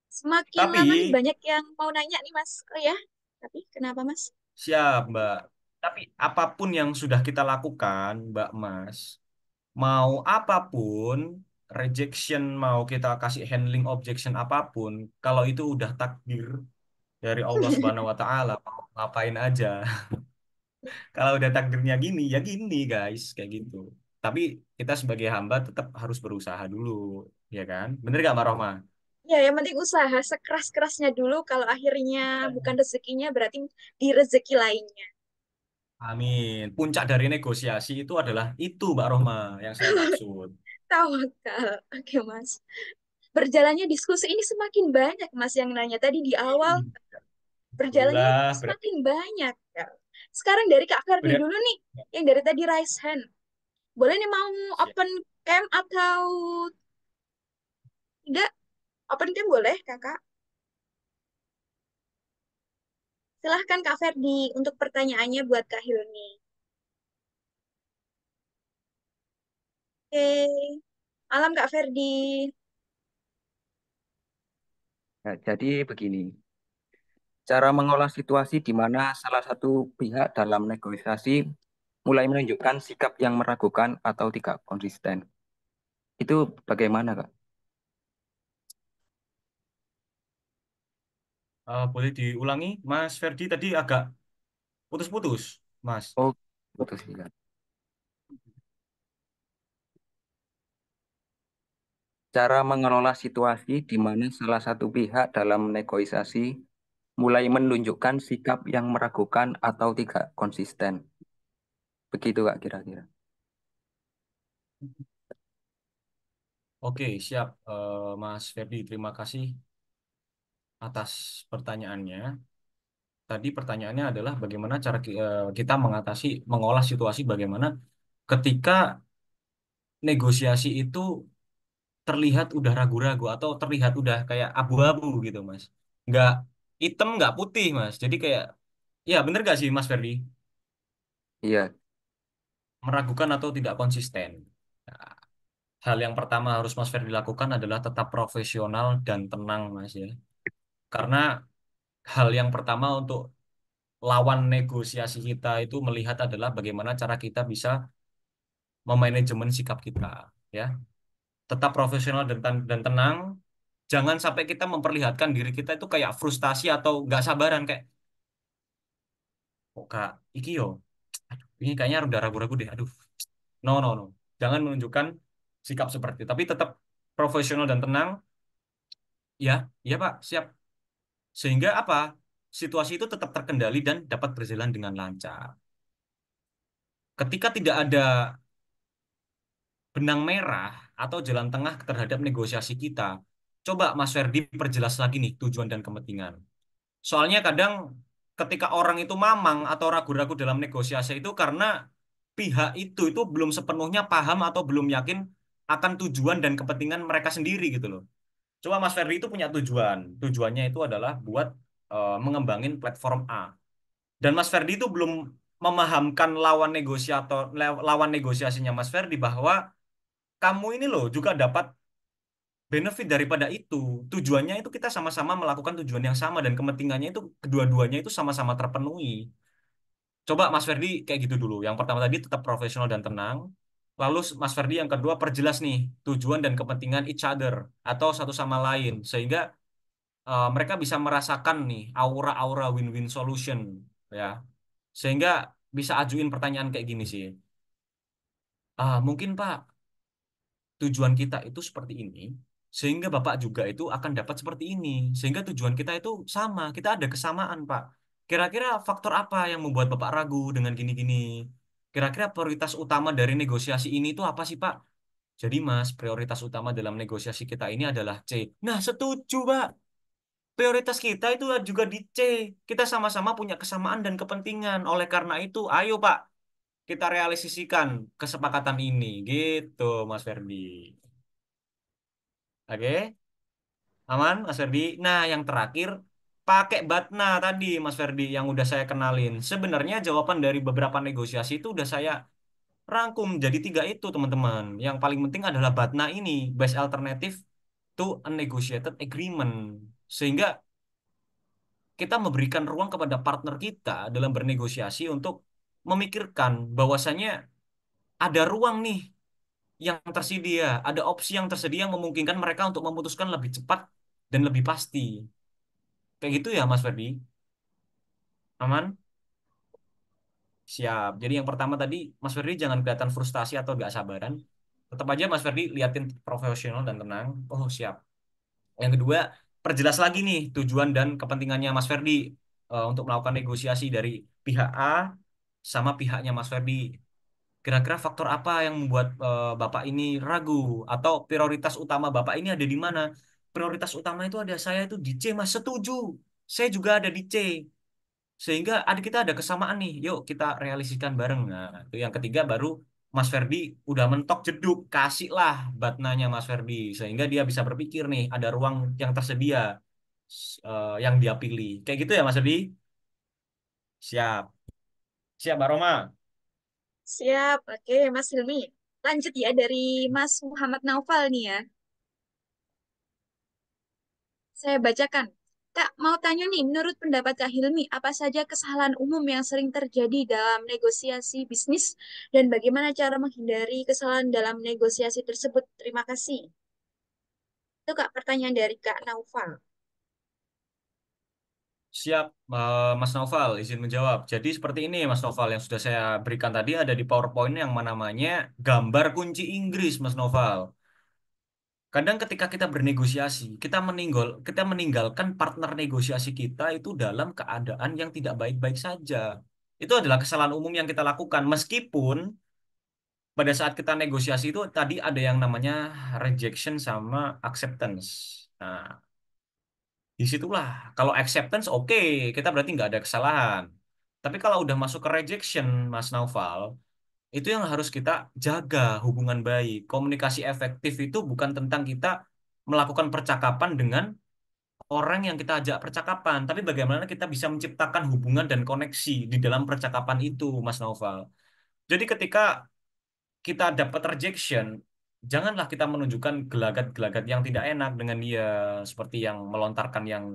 semakin Tapi lama nih banyak yang mau nanya nih Mas. Oh ya, tapi kenapa Mas? siap, Mbak. Tapi apapun yang sudah kita lakukan, Mbak Mas, mau apapun, rejection mau kita kasih handling objection apapun, kalau itu udah takdir dari Allah Subhanahu wa taala, mau ngapain aja. Kalau udah takdirnya gini, ya gini, guys, kayak gitu. Tapi kita sebagai hamba tetap harus berusaha dulu, ya kan? Bener gak, Mbak Rohma? Ya, yang penting usaha sekeras-kerasnya dulu. Kalau akhirnya bukan rezekinya, berarti di rezeki lainnya. Amin. Puncak dari negosiasi itu adalah itu, Mbak Rohma, yang saya maksud. Tawakal. Oke, Mas. Berjalannya diskusi ini semakin banyak, Mas, yang nanya. Tadi di awal, berjalannya Alhamdulillah, berarti, semakin banyak. Ya. Sekarang dari Kak Ferdi berarti dulu nih, yang dari tadi raise hand. Boleh nih mau siap. open cam atau tidak? Open cam boleh, Kakak. Silahkan Kak Ferdi untuk pertanyaannya buat Kak Hilmi. Oke. Malam Kak Ferdi. Nah, jadi begini, cara mengolah situasi di mana salah satu pihak dalam negosiasi mulai menunjukkan sikap yang meragukan atau tidak konsisten. Itu bagaimana, Kak? Boleh diulangi, Mas Ferdi tadi agak putus-putus, Mas. Oh, putus ya. Cara mengelola situasi di mana salah satu pihak dalam negosiasi mulai menunjukkan sikap yang meragukan atau tidak konsisten. Begitu, Kak, kira-kira. Oke, siap, Mas Ferdi. Terima kasih atas pertanyaannya. Tadi pertanyaannya adalah bagaimana cara kita mengatasi, mengolah situasi bagaimana ketika negosiasi itu terlihat udah ragu-ragu atau terlihat udah kayak abu-abu gitu, Mas. Nggak hitam, nggak putih, Mas. Jadi kayak, ya bener gak sih, Mas Ferdi? Iya, Meragukan atau tidak konsisten. Nah, hal yang pertama harus Mas Ferdi lakukan adalah tetap profesional dan tenang, Mas ya. Karena hal yang pertama untuk lawan negosiasi kita itu melihat adalah bagaimana cara kita bisa memanajemen sikap kita, ya. Tetap profesional dan tenang. Jangan sampai kita memperlihatkan diri kita itu kayak frustasi atau nggak sabaran kayak, kok kak, iki yo, aduh, ini kayaknya udah ragu-ragu deh, aduh. No, no, no. Jangan menunjukkan sikap seperti itu, tapi tetap profesional dan tenang. Ya, iya Pak, siap. Sehingga apa? Situasi itu tetap terkendali dan dapat berjalan dengan lancar. Ketika tidak ada benang merah atau jalan tengah terhadap negosiasi kita, coba Mas Ferdi perjelas lagi nih tujuan dan kepentingan. Soalnya kadang ketika orang itu mamang atau ragu-ragu dalam negosiasi itu karena pihak itu belum sepenuhnya paham atau belum yakin akan tujuan dan kepentingan mereka sendiri gitu loh. Coba Mas Ferdi itu punya tujuan. Tujuannya itu adalah buat mengembangin platform A. Dan Mas Ferdi itu belum memahamkan lawan negosiasinya Mas Ferdi bahwa kamu ini loh juga dapat benefit daripada itu. Tujuannya itu kita sama-sama melakukan tujuan yang sama dan kepentingannya itu kedua-duanya itu sama-sama terpenuhi. Coba Mas Ferdi kayak gitu dulu. Yang pertama tadi tetap profesional dan tenang. Lalu Mas Ferdi yang kedua perjelas nih tujuan dan kepentingan each other atau satu sama lain sehingga mereka bisa merasakan nih aura-aura win-win solution ya. Sehingga bisa ajuin pertanyaan kayak gini sih. Mungkin Pak tujuan kita itu seperti ini, sehingga Bapak juga itu akan dapat seperti ini. Sehingga tujuan kita itu sama, kita ada kesamaan, Pak. Kira-kira faktor apa yang membuat Bapak ragu dengan gini-gini? Kira-kira prioritas utama dari negosiasi ini itu apa sih, Pak? Jadi, Mas, prioritas utama dalam negosiasi kita ini adalah C. Nah, setuju, Pak. Prioritas kita itu juga di C. Kita sama-sama punya kesamaan dan kepentingan. Oleh karena itu, ayo, Pak, kita realisasikan kesepakatan ini. Gitu, Mas Ferdi. Oke? Aman, Mas Ferdi. Nah, yang terakhir, pakai Batna tadi, Mas Ferdi, yang udah saya kenalin. Sebenarnya jawaban dari beberapa negosiasi itu udah saya rangkum jadi tiga itu, teman-teman. Yang paling penting adalah Batna ini, best alternative to a negotiated agreement. Sehingga kita memberikan ruang kepada partner kita dalam bernegosiasi untuk memikirkan bahwasannya ada ruang nih yang tersedia, ada opsi yang tersedia yang memungkinkan mereka untuk memutuskan lebih cepat dan lebih pasti. Kayak gitu ya, Mas Ferdi? Aman? Siap. Jadi yang pertama tadi, Mas Ferdi jangan kelihatan frustasi atau gak sabaran. Tetap aja Mas Ferdi liatin profesional dan tenang. Oh, siap. Yang kedua, perjelas lagi nih tujuan dan kepentingannya Mas Ferdi untuk melakukan negosiasi dari pihak A sama pihaknya Mas Ferdi. Kira-kira faktor apa yang membuat Bapak ini ragu atau prioritas utama Bapak ini ada di mana? Prioritas utama itu ada saya itu di C, Mas. Setuju. Saya juga ada di C. Sehingga kita ada kesamaan nih. Yuk kita realisikan bareng. Nah, itu yang ketiga baru Mas Ferdi udah mentok jeduk, kasihlah batnanya Mas Ferdi sehingga dia bisa berpikir nih ada ruang yang tersedia yang dia pilih. Kayak gitu ya Mas Ferdi? Siap. Siap, Mbak Roma. Siap, oke Mas Hilmi. Lanjut ya dari Mas Muhammad Naufal nih ya. Saya bacakan. Kak, mau tanya nih, menurut pendapat Kak Hilmi, apa saja kesalahan umum yang sering terjadi dalam negosiasi bisnis dan bagaimana cara menghindari kesalahan dalam negosiasi tersebut? Terima kasih. Itu Kak, pertanyaan dari Kak Naufal. Siap, Mas Noval, izin menjawab. Jadi seperti ini, Mas Noval, yang sudah saya berikan tadi ada di PowerPoint yang namanya gambar kunci Inggris, Mas Noval. Kadang ketika kita bernegosiasi, kita meninggalkan partner negosiasi kita itu dalam keadaan yang tidak baik-baik saja. Itu adalah kesalahan umum yang kita lakukan, meskipun pada saat kita negosiasi itu tadi ada yang namanya rejection sama acceptance. Nah, disitulah kalau acceptance oke, kita berarti nggak ada kesalahan. Tapi kalau udah masuk ke rejection, Mas Naufal, itu yang harus kita jaga hubungan baik. Komunikasi efektif itu bukan tentang kita melakukan percakapan dengan orang yang kita ajak percakapan, tapi bagaimana kita bisa menciptakan hubungan dan koneksi di dalam percakapan itu, Mas Naufal. Jadi ketika kita dapat rejection, janganlah kita menunjukkan gelagat-gelagat yang tidak enak dengan dia, seperti yang melontarkan yang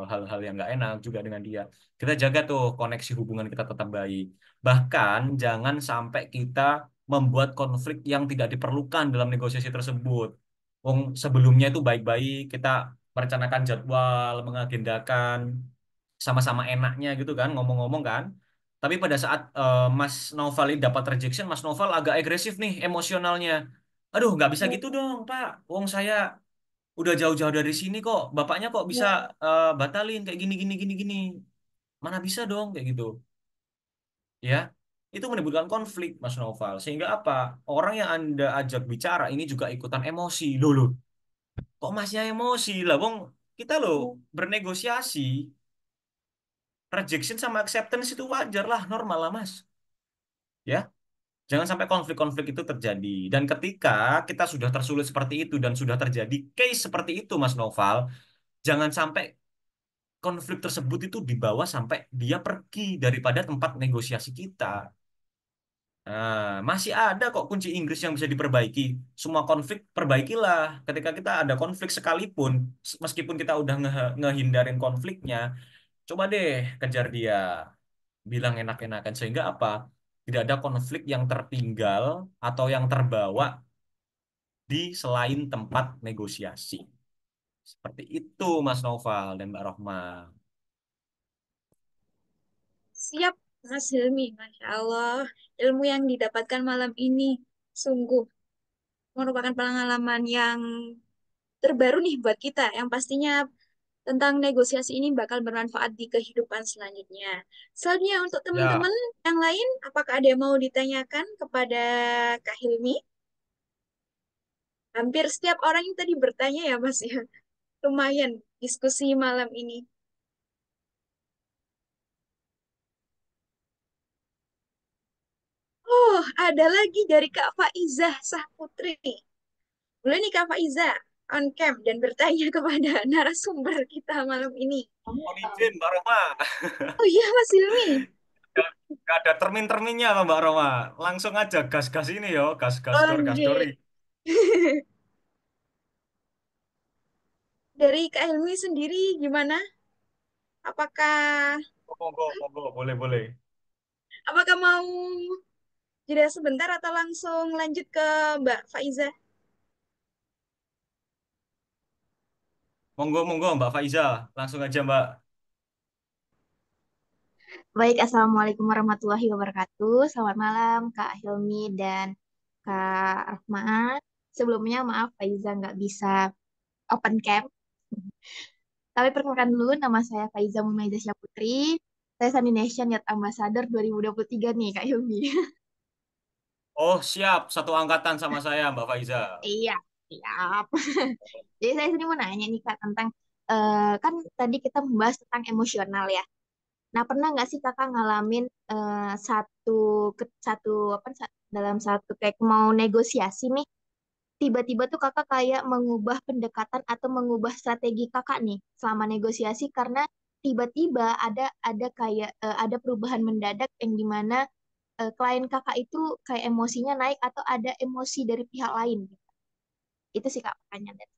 hal-hal yang nggak enak juga dengan dia. Kita jaga tuh koneksi hubungan kita tetap baik. Bahkan jangan sampai kita membuat konflik yang tidak diperlukan dalam negosiasi tersebut. Wong sebelumnya itu baik-baik, kita merencanakan jadwal, mengagendakan sama-sama enaknya gitu kan, ngomong-ngomong kan. Tapi pada saat Mas Noval ini dapat rejection, Mas Noval agak agresif nih emosionalnya. Aduh, nggak bisa gitu dong, Pak. Wong saya udah jauh-jauh dari sini kok. Bapaknya kok bisa batalin kayak gini, gini, gini, gini. Mana bisa dong kayak gitu. Ya, itu menimbulkan konflik, Mas Noval. Sehingga apa? Orang yang Anda ajak bicara ini juga ikutan emosi. Loh, kok masnya emosi lah, Wong? Kita loh bernegosiasi. Rejection sama acceptance itu wajar lah, normal lah, Mas. Ya. Jangan sampai konflik-konflik itu terjadi. Dan ketika kita sudah tersulit seperti itu dan sudah terjadi case seperti itu, Mas Noval, jangan sampai konflik tersebut itu dibawa sampai dia pergi daripada tempat negosiasi kita. Nah, masih ada kok kunci Inggris yang bisa diperbaiki. Semua konflik perbaikilah. Ketika kita ada konflik sekalipun, meskipun kita udah ngehindarin konfliknya, coba deh kejar dia. Bilang enak-enakan sehingga apa? Tidak ada konflik yang tertinggal atau yang terbawa di selain tempat negosiasi. Seperti itu Mas Noval dan Mbak Rohma. Siap, Mas Hilmi. Masya Allah, ilmu yang didapatkan malam ini sungguh merupakan pengalaman yang terbaru nih buat kita, yang pastinya tentang negosiasi ini bakal bermanfaat di kehidupan selanjutnya. Selanjutnya untuk Ya, teman-teman yang lain, apakah ada yang mau ditanyakan kepada Kak Hilmi? Hampir setiap orang yang tadi bertanya ya Mas ya. Lumayan diskusi malam ini. Oh, ada lagi dari Kak Faizah Sahputri. Boleh nih Kak Faizah on cam dan bertanya kepada narasumber kita malam ini. mohon izin Mbak Rohma. Oh iya Mas Hilmi. Gak ada termin-terminnya kok Mbak Roma. Langsung aja gas-gas ini yo, gas-gas dor, gas Oke. dori. Dari Kak Hilmi sendiri gimana? Apakah Monggo, monggo, boleh, boleh. apakah mau jeda sebentar atau langsung lanjut ke Mbak Faiza? Monggo, monggo Mbak Faiza. Langsung aja Mbak. Baik, Assalamualaikum warahmatullahi wabarakatuh. Selamat malam, Kak Hilmi dan Kak Rahmat. Sebelumnya, maaf, Faiza nggak bisa open cam. Tapi perkenalkan dulu, nama saya Faiza Mumaiza Syaputri. Saya Sunny Nation Youth Ambassador 2023 nih, Kak Hilmi. Oh, siap. Satu angkatan sama saya Mbak Faiza. Iya, siap. Jadi saya sini mau nanya nih, Kak, tentang, kan tadi kita membahas tentang emosional ya. Nah, pernah nggak sih kakak ngalamin satu satu apa dalam satu kayak mau negosiasi nih, tiba-tiba tuh kakak kayak mengubah pendekatan atau mengubah strategi kakak nih selama negosiasi karena tiba-tiba ada kayak ada perubahan mendadak yang dimana klien kakak itu kayak emosinya naik atau ada emosi dari pihak lain gitu. Itu sih kak pertanyaan.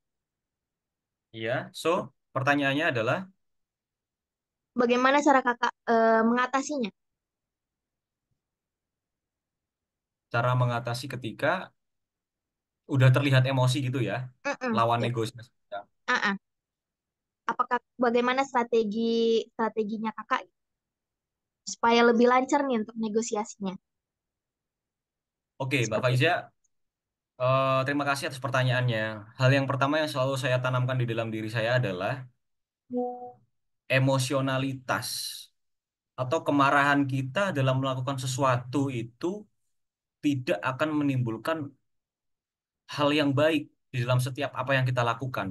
Iya, so pertanyaannya adalah Bagaimana cara kakak mengatasinya? cara mengatasi ketika udah terlihat emosi gitu ya, Mm-mm, lawan ya. negosiasi kita. Ah, ah. Apakah bagaimana strateginya kakak supaya lebih lancar nih untuk negosiasinya? Oke, Mbak Seperti itu. Faiza, terima kasih atas pertanyaannya. Hal yang pertama yang selalu saya tanamkan di dalam diri saya adalah emosionalitas atau kemarahan kita dalam melakukan sesuatu itu tidak akan menimbulkan hal yang baik di dalam setiap apa yang kita lakukan.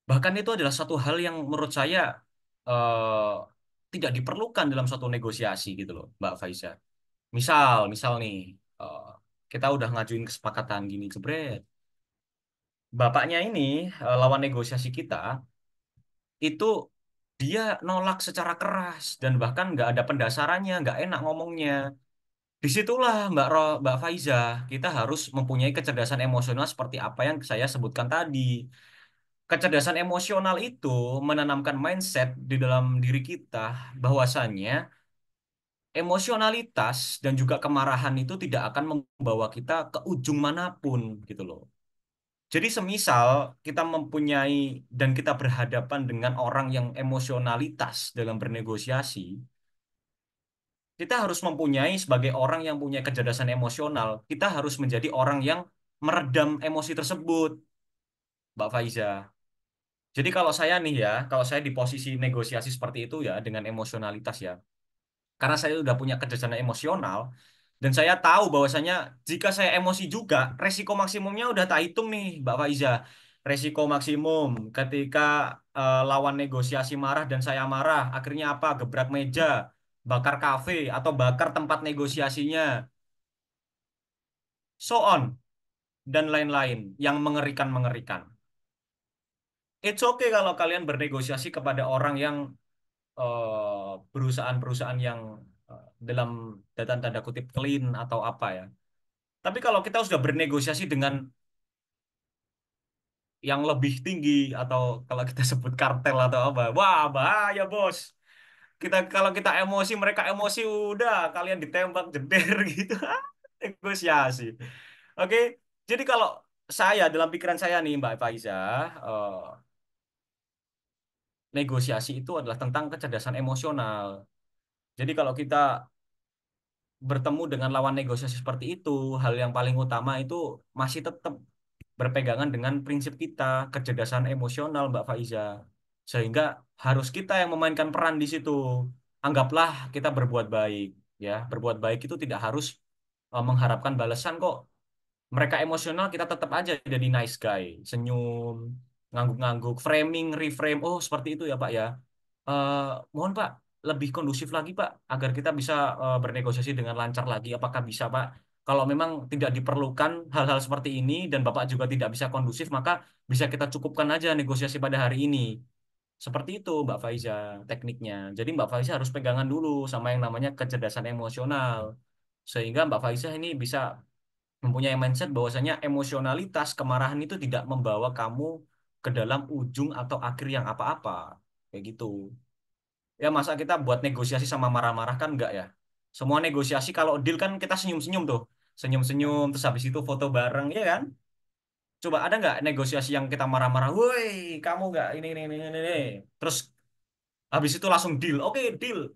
Bahkan itu adalah satu hal yang menurut saya eh, tidak diperlukan dalam suatu negosiasi gitu loh, Mbak Faiza. Misal nih, eh, kita udah ngajuin kesepakatan gini, jebret. Bapaknya ini, lawan negosiasi kita, itu dia nolak secara keras dan bahkan nggak ada pendasarannya, nggak enak ngomongnya. Disitulah Mbak Faiza, kita harus mempunyai kecerdasan emosional seperti apa yang saya sebutkan tadi. Kecerdasan emosional itu menanamkan mindset di dalam diri kita bahwasannya emosionalitas dan juga kemarahan itu tidak akan membawa kita ke ujung manapun gitu loh. Jadi semisal kita mempunyai dan kita berhadapan dengan orang yang emosionalitas dalam bernegosiasi, kita harus mempunyai sebagai orang yang punya kecerdasan emosional, kita harus menjadi orang yang meredam emosi tersebut, Mbak Faiza. Jadi kalau saya nih ya, kalau saya di posisi negosiasi seperti itu ya dengan emosionalitas ya, karena saya udah punya kecerdasan emosional dan saya tahu bahwasanya jika saya emosi juga, resiko maksimumnya udah tak hitung nih, Mbak Faiza. Resiko maksimum ketika lawan negosiasi marah dan saya marah, akhirnya apa? Gebrak meja, bakar kafe atau bakar tempat negosiasinya. so on, dan lain-lain yang mengerikan-mengerikan. It's okay kalau kalian bernegosiasi kepada orang yang perusahaan-perusahaan yang dalam tanda kutip clean atau apa ya. Tapi kalau kita sudah bernegosiasi dengan yang lebih tinggi atau kalau kita sebut kartel atau apa, wah bahaya bos. Kalau kita emosi, mereka emosi, udah kalian ditembak jeder gitu. Negosiasi. Oke. Jadi kalau saya dalam pikiran saya nih Mbak Faiza, eh, negosiasi itu adalah tentang kecerdasan emosional. Jadi kalau kita bertemu dengan lawan negosiasi seperti itu, hal yang paling utama itu masih tetap berpegangan dengan prinsip kita, kecerdasan emosional, Mbak Faiza. Sehingga harus kita yang memainkan peran di situ. Anggaplah kita berbuat baik, ya. Berbuat baik itu tidak harus mengharapkan balasan kok. Mereka emosional, kita tetap aja jadi nice guy, senyum, ngangguk-ngangguk, framing, reframe. Oh, seperti itu ya, Pak ya. Eh, Mohon Pak, lebih kondusif lagi Pak, agar kita bisa bernegosiasi dengan lancar lagi. Apakah bisa Pak? Kalau memang tidak diperlukan hal-hal seperti ini dan Bapak juga tidak bisa kondusif, maka bisa kita cukupkan aja negosiasi pada hari ini. Seperti itu Mbak Faiza tekniknya. Jadi Mbak Faiza harus pegangan dulu sama yang namanya kecerdasan emosional. Sehingga Mbak Faiza ini bisa mempunyai mindset bahwasanya emosionalitas kemarahan itu tidak membawa kamu ke dalam ujung atau akhir yang apa-apa. Kayak gitu. Ya masa kita buat negosiasi sama marah-marah kan enggak ya. Semua negosiasi kalau deal kan kita senyum-senyum tuh. Senyum-senyum terus habis itu foto bareng ya kan. Coba ada nggak negosiasi yang kita marah-marah, woi kamu nggak ini. Terus habis itu langsung deal. Oke deal.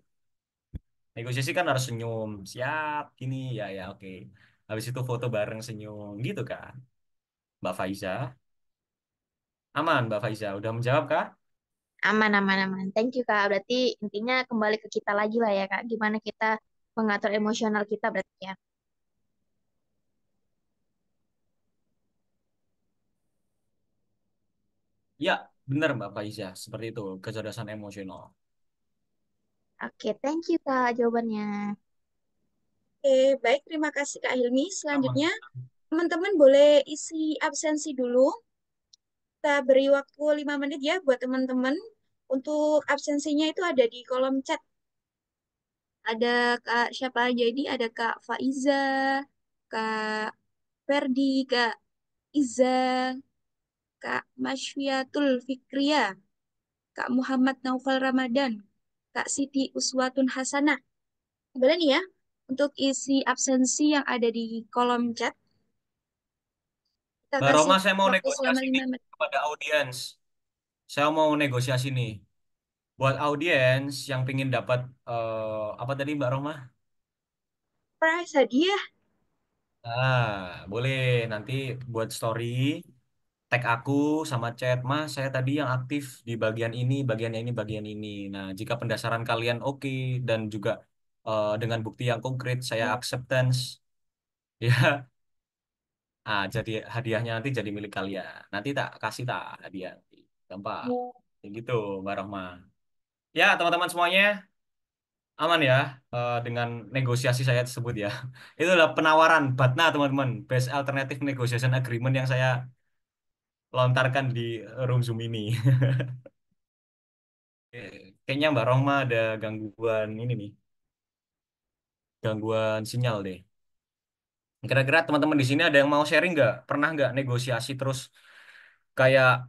Negosiasi kan harus senyum. Siap gini ya ya oke. Habis itu foto bareng senyum gitu kan. Mbak Faiza. Aman Mbak Faiza. Udah menjawab kah? Aman, aman, aman. Thank you, Kak. Berarti intinya kembali ke kita lagi lah ya, Kak. Gimana kita mengatur emosional kita berarti ya. Ya benar Mbak Faiza. Seperti itu. Kecerdasan emosional. Oke, thank you, Kak, jawabannya. Oke, baik. Terima kasih Kak Hilmi. Aman. Selanjutnya, teman-teman boleh isi absensi dulu. Kita beri waktu 5 menit ya buat teman-teman. Untuk absensinya itu ada di kolom chat. Ada Kak siapa aja ini? Ada Kak Faiza, Kak Ferdi, Kak Iza, Kak Masfiatul Fikria, Kak Muhammad Naufal Ramadan, Kak Siti Uswatun Hasanah. Boleh nih ya, untuk isi absensi yang ada di kolom chat, kita Mbak kasih Roma, saya mau waktu selama negosiasi nih 5 menit. kepada audiens. Saya mau negosiasi nih. Buat audiens yang pingin dapat apa tadi Mbak Roma? Prize hadiah. Boleh nanti buat story, tag aku sama chat, Mas, saya tadi yang aktif di bagian ini, bagian ini, bagian ini. Nah, jika pendasaran kalian oke dan juga dengan bukti yang konkret, saya acceptance. Ya, jadi hadiahnya nanti jadi milik kalian. Nanti tak kasih tak hadiah. Gampang. Kayak gitu, Mbak Rohma. Ya, teman-teman semuanya aman ya dengan negosiasi saya tersebut ya. Itu adalah penawaran BATNA, teman-teman. Best Alternative Negotiation Agreement yang saya lontarkan di room Zoom ini. Kayaknya Mbak Rohma ada gangguan ini nih, gangguan sinyal deh. Kira-kira teman-teman di sini ada yang mau sharing nggak? Pernah nggak negosiasi terus kayak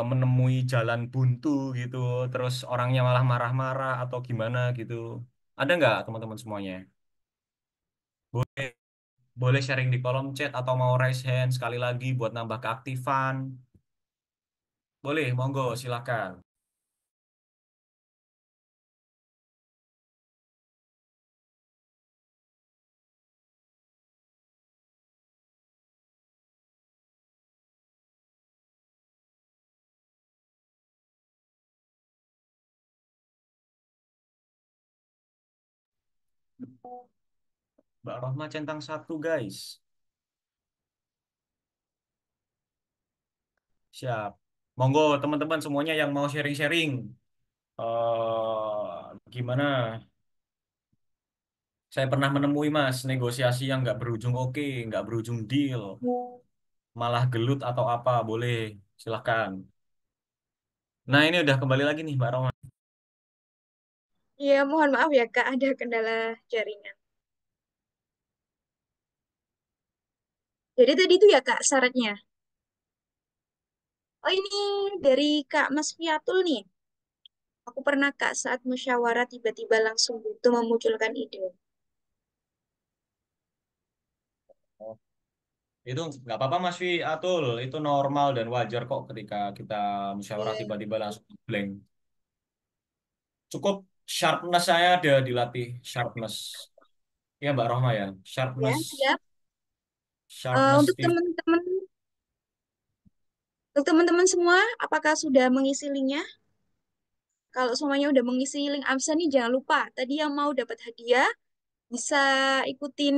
menemui jalan buntu gitu, terus orangnya malah marah-marah atau gimana gitu? Ada nggak teman-teman semuanya? Boleh, boleh sharing di kolom chat atau mau raise hand sekali lagi buat nambah keaktifan? Boleh, monggo, silakan. Mbak Rohma centang satu, guys. Siap. Monggo, teman-teman semuanya yang mau sharing-sharing. Gimana Saya pernah menemui Mas negosiasi yang nggak berujung oke, nggak berujung deal, malah gelut atau apa, boleh, silahkan. Nah ini udah kembali lagi nih Mbak Roma. Iya, mohon maaf ya Kak, ada kendala jaringan. Jadi tadi itu ya Kak syaratnya. Oh ini dari Kak Mas Fiatul nih. Aku pernah Kak saat musyawarah tiba-tiba langsung butuh memunculkan ide. Oh, itu nggak apa-apa Mas Vi Atul, itu normal dan wajar kok ketika kita musyawarah Oke. tiba-tiba langsung blank. Cukup sharpness saya ada dilatih, sharpness. Ya Mbak Rohma ya, Ya, sharpness, siap. sharpness. Untuk teman-teman semua, apakah sudah mengisi linknya? Kalau semuanya udah mengisi link absen nih, jangan lupa. Tadi yang mau dapat hadiah, bisa ikutin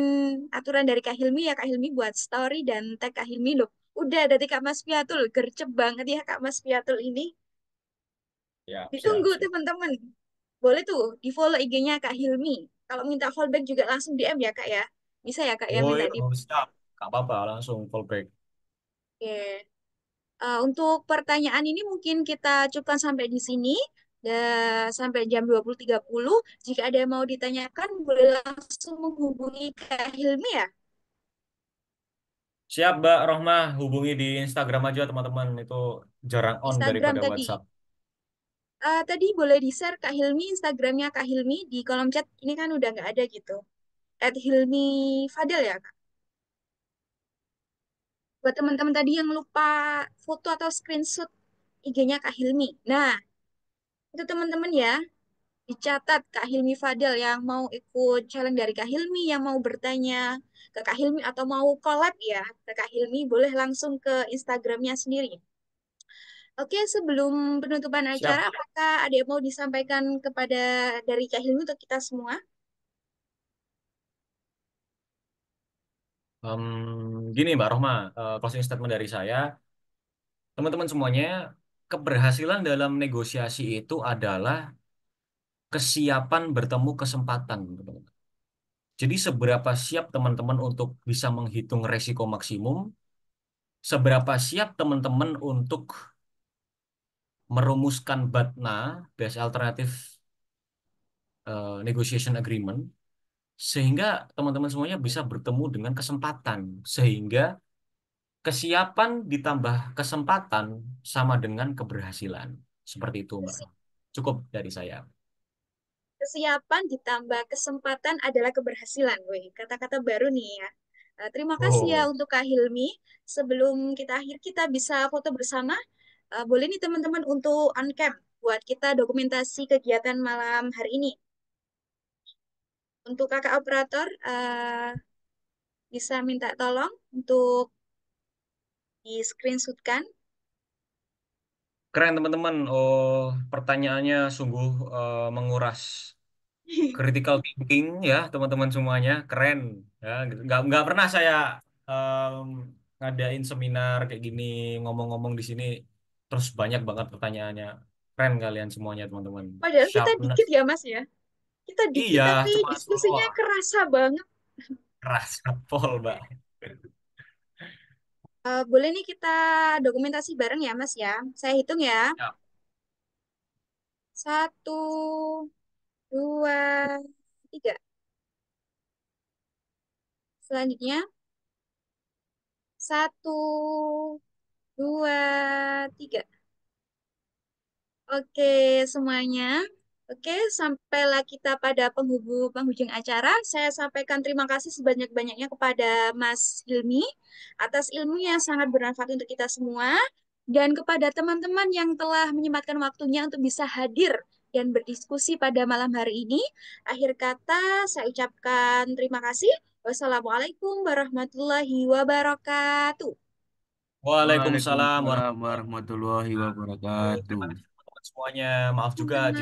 aturan dari Kak Hilmi ya. Kak Hilmi buat story dan tag Kak Hilmi loh. Udah dari Kak Mas Piatul. Gercep banget ya Kak Mas Piatul ini. Siap, Ditunggu siap, siap. teman-teman. Boleh tuh di follow IG-nya Kak Hilmi. Kalau minta fallback juga langsung DM ya Kak ya. Bisa ya Kak ya Oh minta iya, di. oh, siap. Gak apa-apa, langsung fallback. Oke. Untuk pertanyaan ini mungkin kita cukupkan sampai di sini. Sampai jam 20.30. Jika ada yang mau ditanyakan, boleh langsung menghubungi Kak Hilmi ya. Siap Mbak Rohma, hubungi di Instagram aja teman-teman. Itu jarang on Instagram daripada tadi. WhatsApp. Tadi boleh di-share Kak Hilmi, Instagramnya Kak Hilmi di kolom chat. Ini kan udah nggak ada gitu. @Hilmi Fadel ya Kak. Buat teman-teman tadi yang lupa foto atau screenshot IG-nya Kak Hilmi. Nah, itu teman-teman ya. Dicatat Kak Hilmi Fadel yang mau ikut challenge dari Kak Hilmi, yang mau bertanya ke Kak Hilmi atau mau collab ya ke Kak Hilmi, boleh langsung ke Instagramnya sendiri. Oke, sebelum penutupan acara, Siap. apakah ada yang mau disampaikan kepada dari Kak Hilmi untuk kita semua? Gini Mbak Rohma, closing statement dari saya. Teman-teman semuanya, keberhasilan dalam negosiasi itu adalah kesiapan bertemu kesempatan, teman-teman. Jadi seberapa siap teman-teman untuk bisa menghitung resiko maksimum, seberapa siap teman-teman untuk merumuskan BATNA, Best Alternative Negotiation Agreement, sehingga teman-teman semuanya bisa bertemu dengan kesempatan, sehingga kesiapan ditambah kesempatan sama dengan keberhasilan. Seperti itu, Mbak. Kesi- Cukup dari saya. Kesiapan ditambah kesempatan adalah keberhasilan. Wih, kata-kata baru nih ya. Terima kasih ya Oh, untuk Kak Hilmi. Sebelum kita akhir, kita bisa foto bersama. Boleh nih teman-teman untuk on-cam buat kita dokumentasi kegiatan malam hari ini. Untuk kakak operator, bisa minta tolong untuk di screenshotkan. keren teman-teman. Oh, pertanyaannya sungguh menguras critical thinking ya, teman-teman semuanya. Keren. Ya, nggak pernah saya em, ngadain seminar kayak gini, ngomong-ngomong di sini, terus banyak banget pertanyaannya. Keren kalian semuanya, teman-teman. Padahal kita Sharpness. dikit ya Mas ya. Kita dikit Iya, tapi cuma diskusinya 10 kerasa banget. keras pol, Mbak. Boleh nih kita dokumentasi bareng ya Mas ya. Saya hitung ya. Ya. 1, 2, 3. Selanjutnya 1, 2, 3. Oke, semuanya. Oke, sampailah kita pada penghujung acara. Saya sampaikan terima kasih sebanyak-banyaknya kepada Mas Hilmi atas ilmu yang sangat bermanfaat untuk kita semua dan kepada teman-teman yang telah menyempatkan waktunya untuk bisa hadir dan berdiskusi pada malam hari ini. Akhir kata, saya ucapkan terima kasih. Wassalamualaikum warahmatullahi wabarakatuh. Waalaikumsalam Waalaikumsalam warahmatullahi warahmatullahi wabarakatuh. wabarakatuh. Terima kasih teman-teman semuanya. Maaf juga Teman-teman.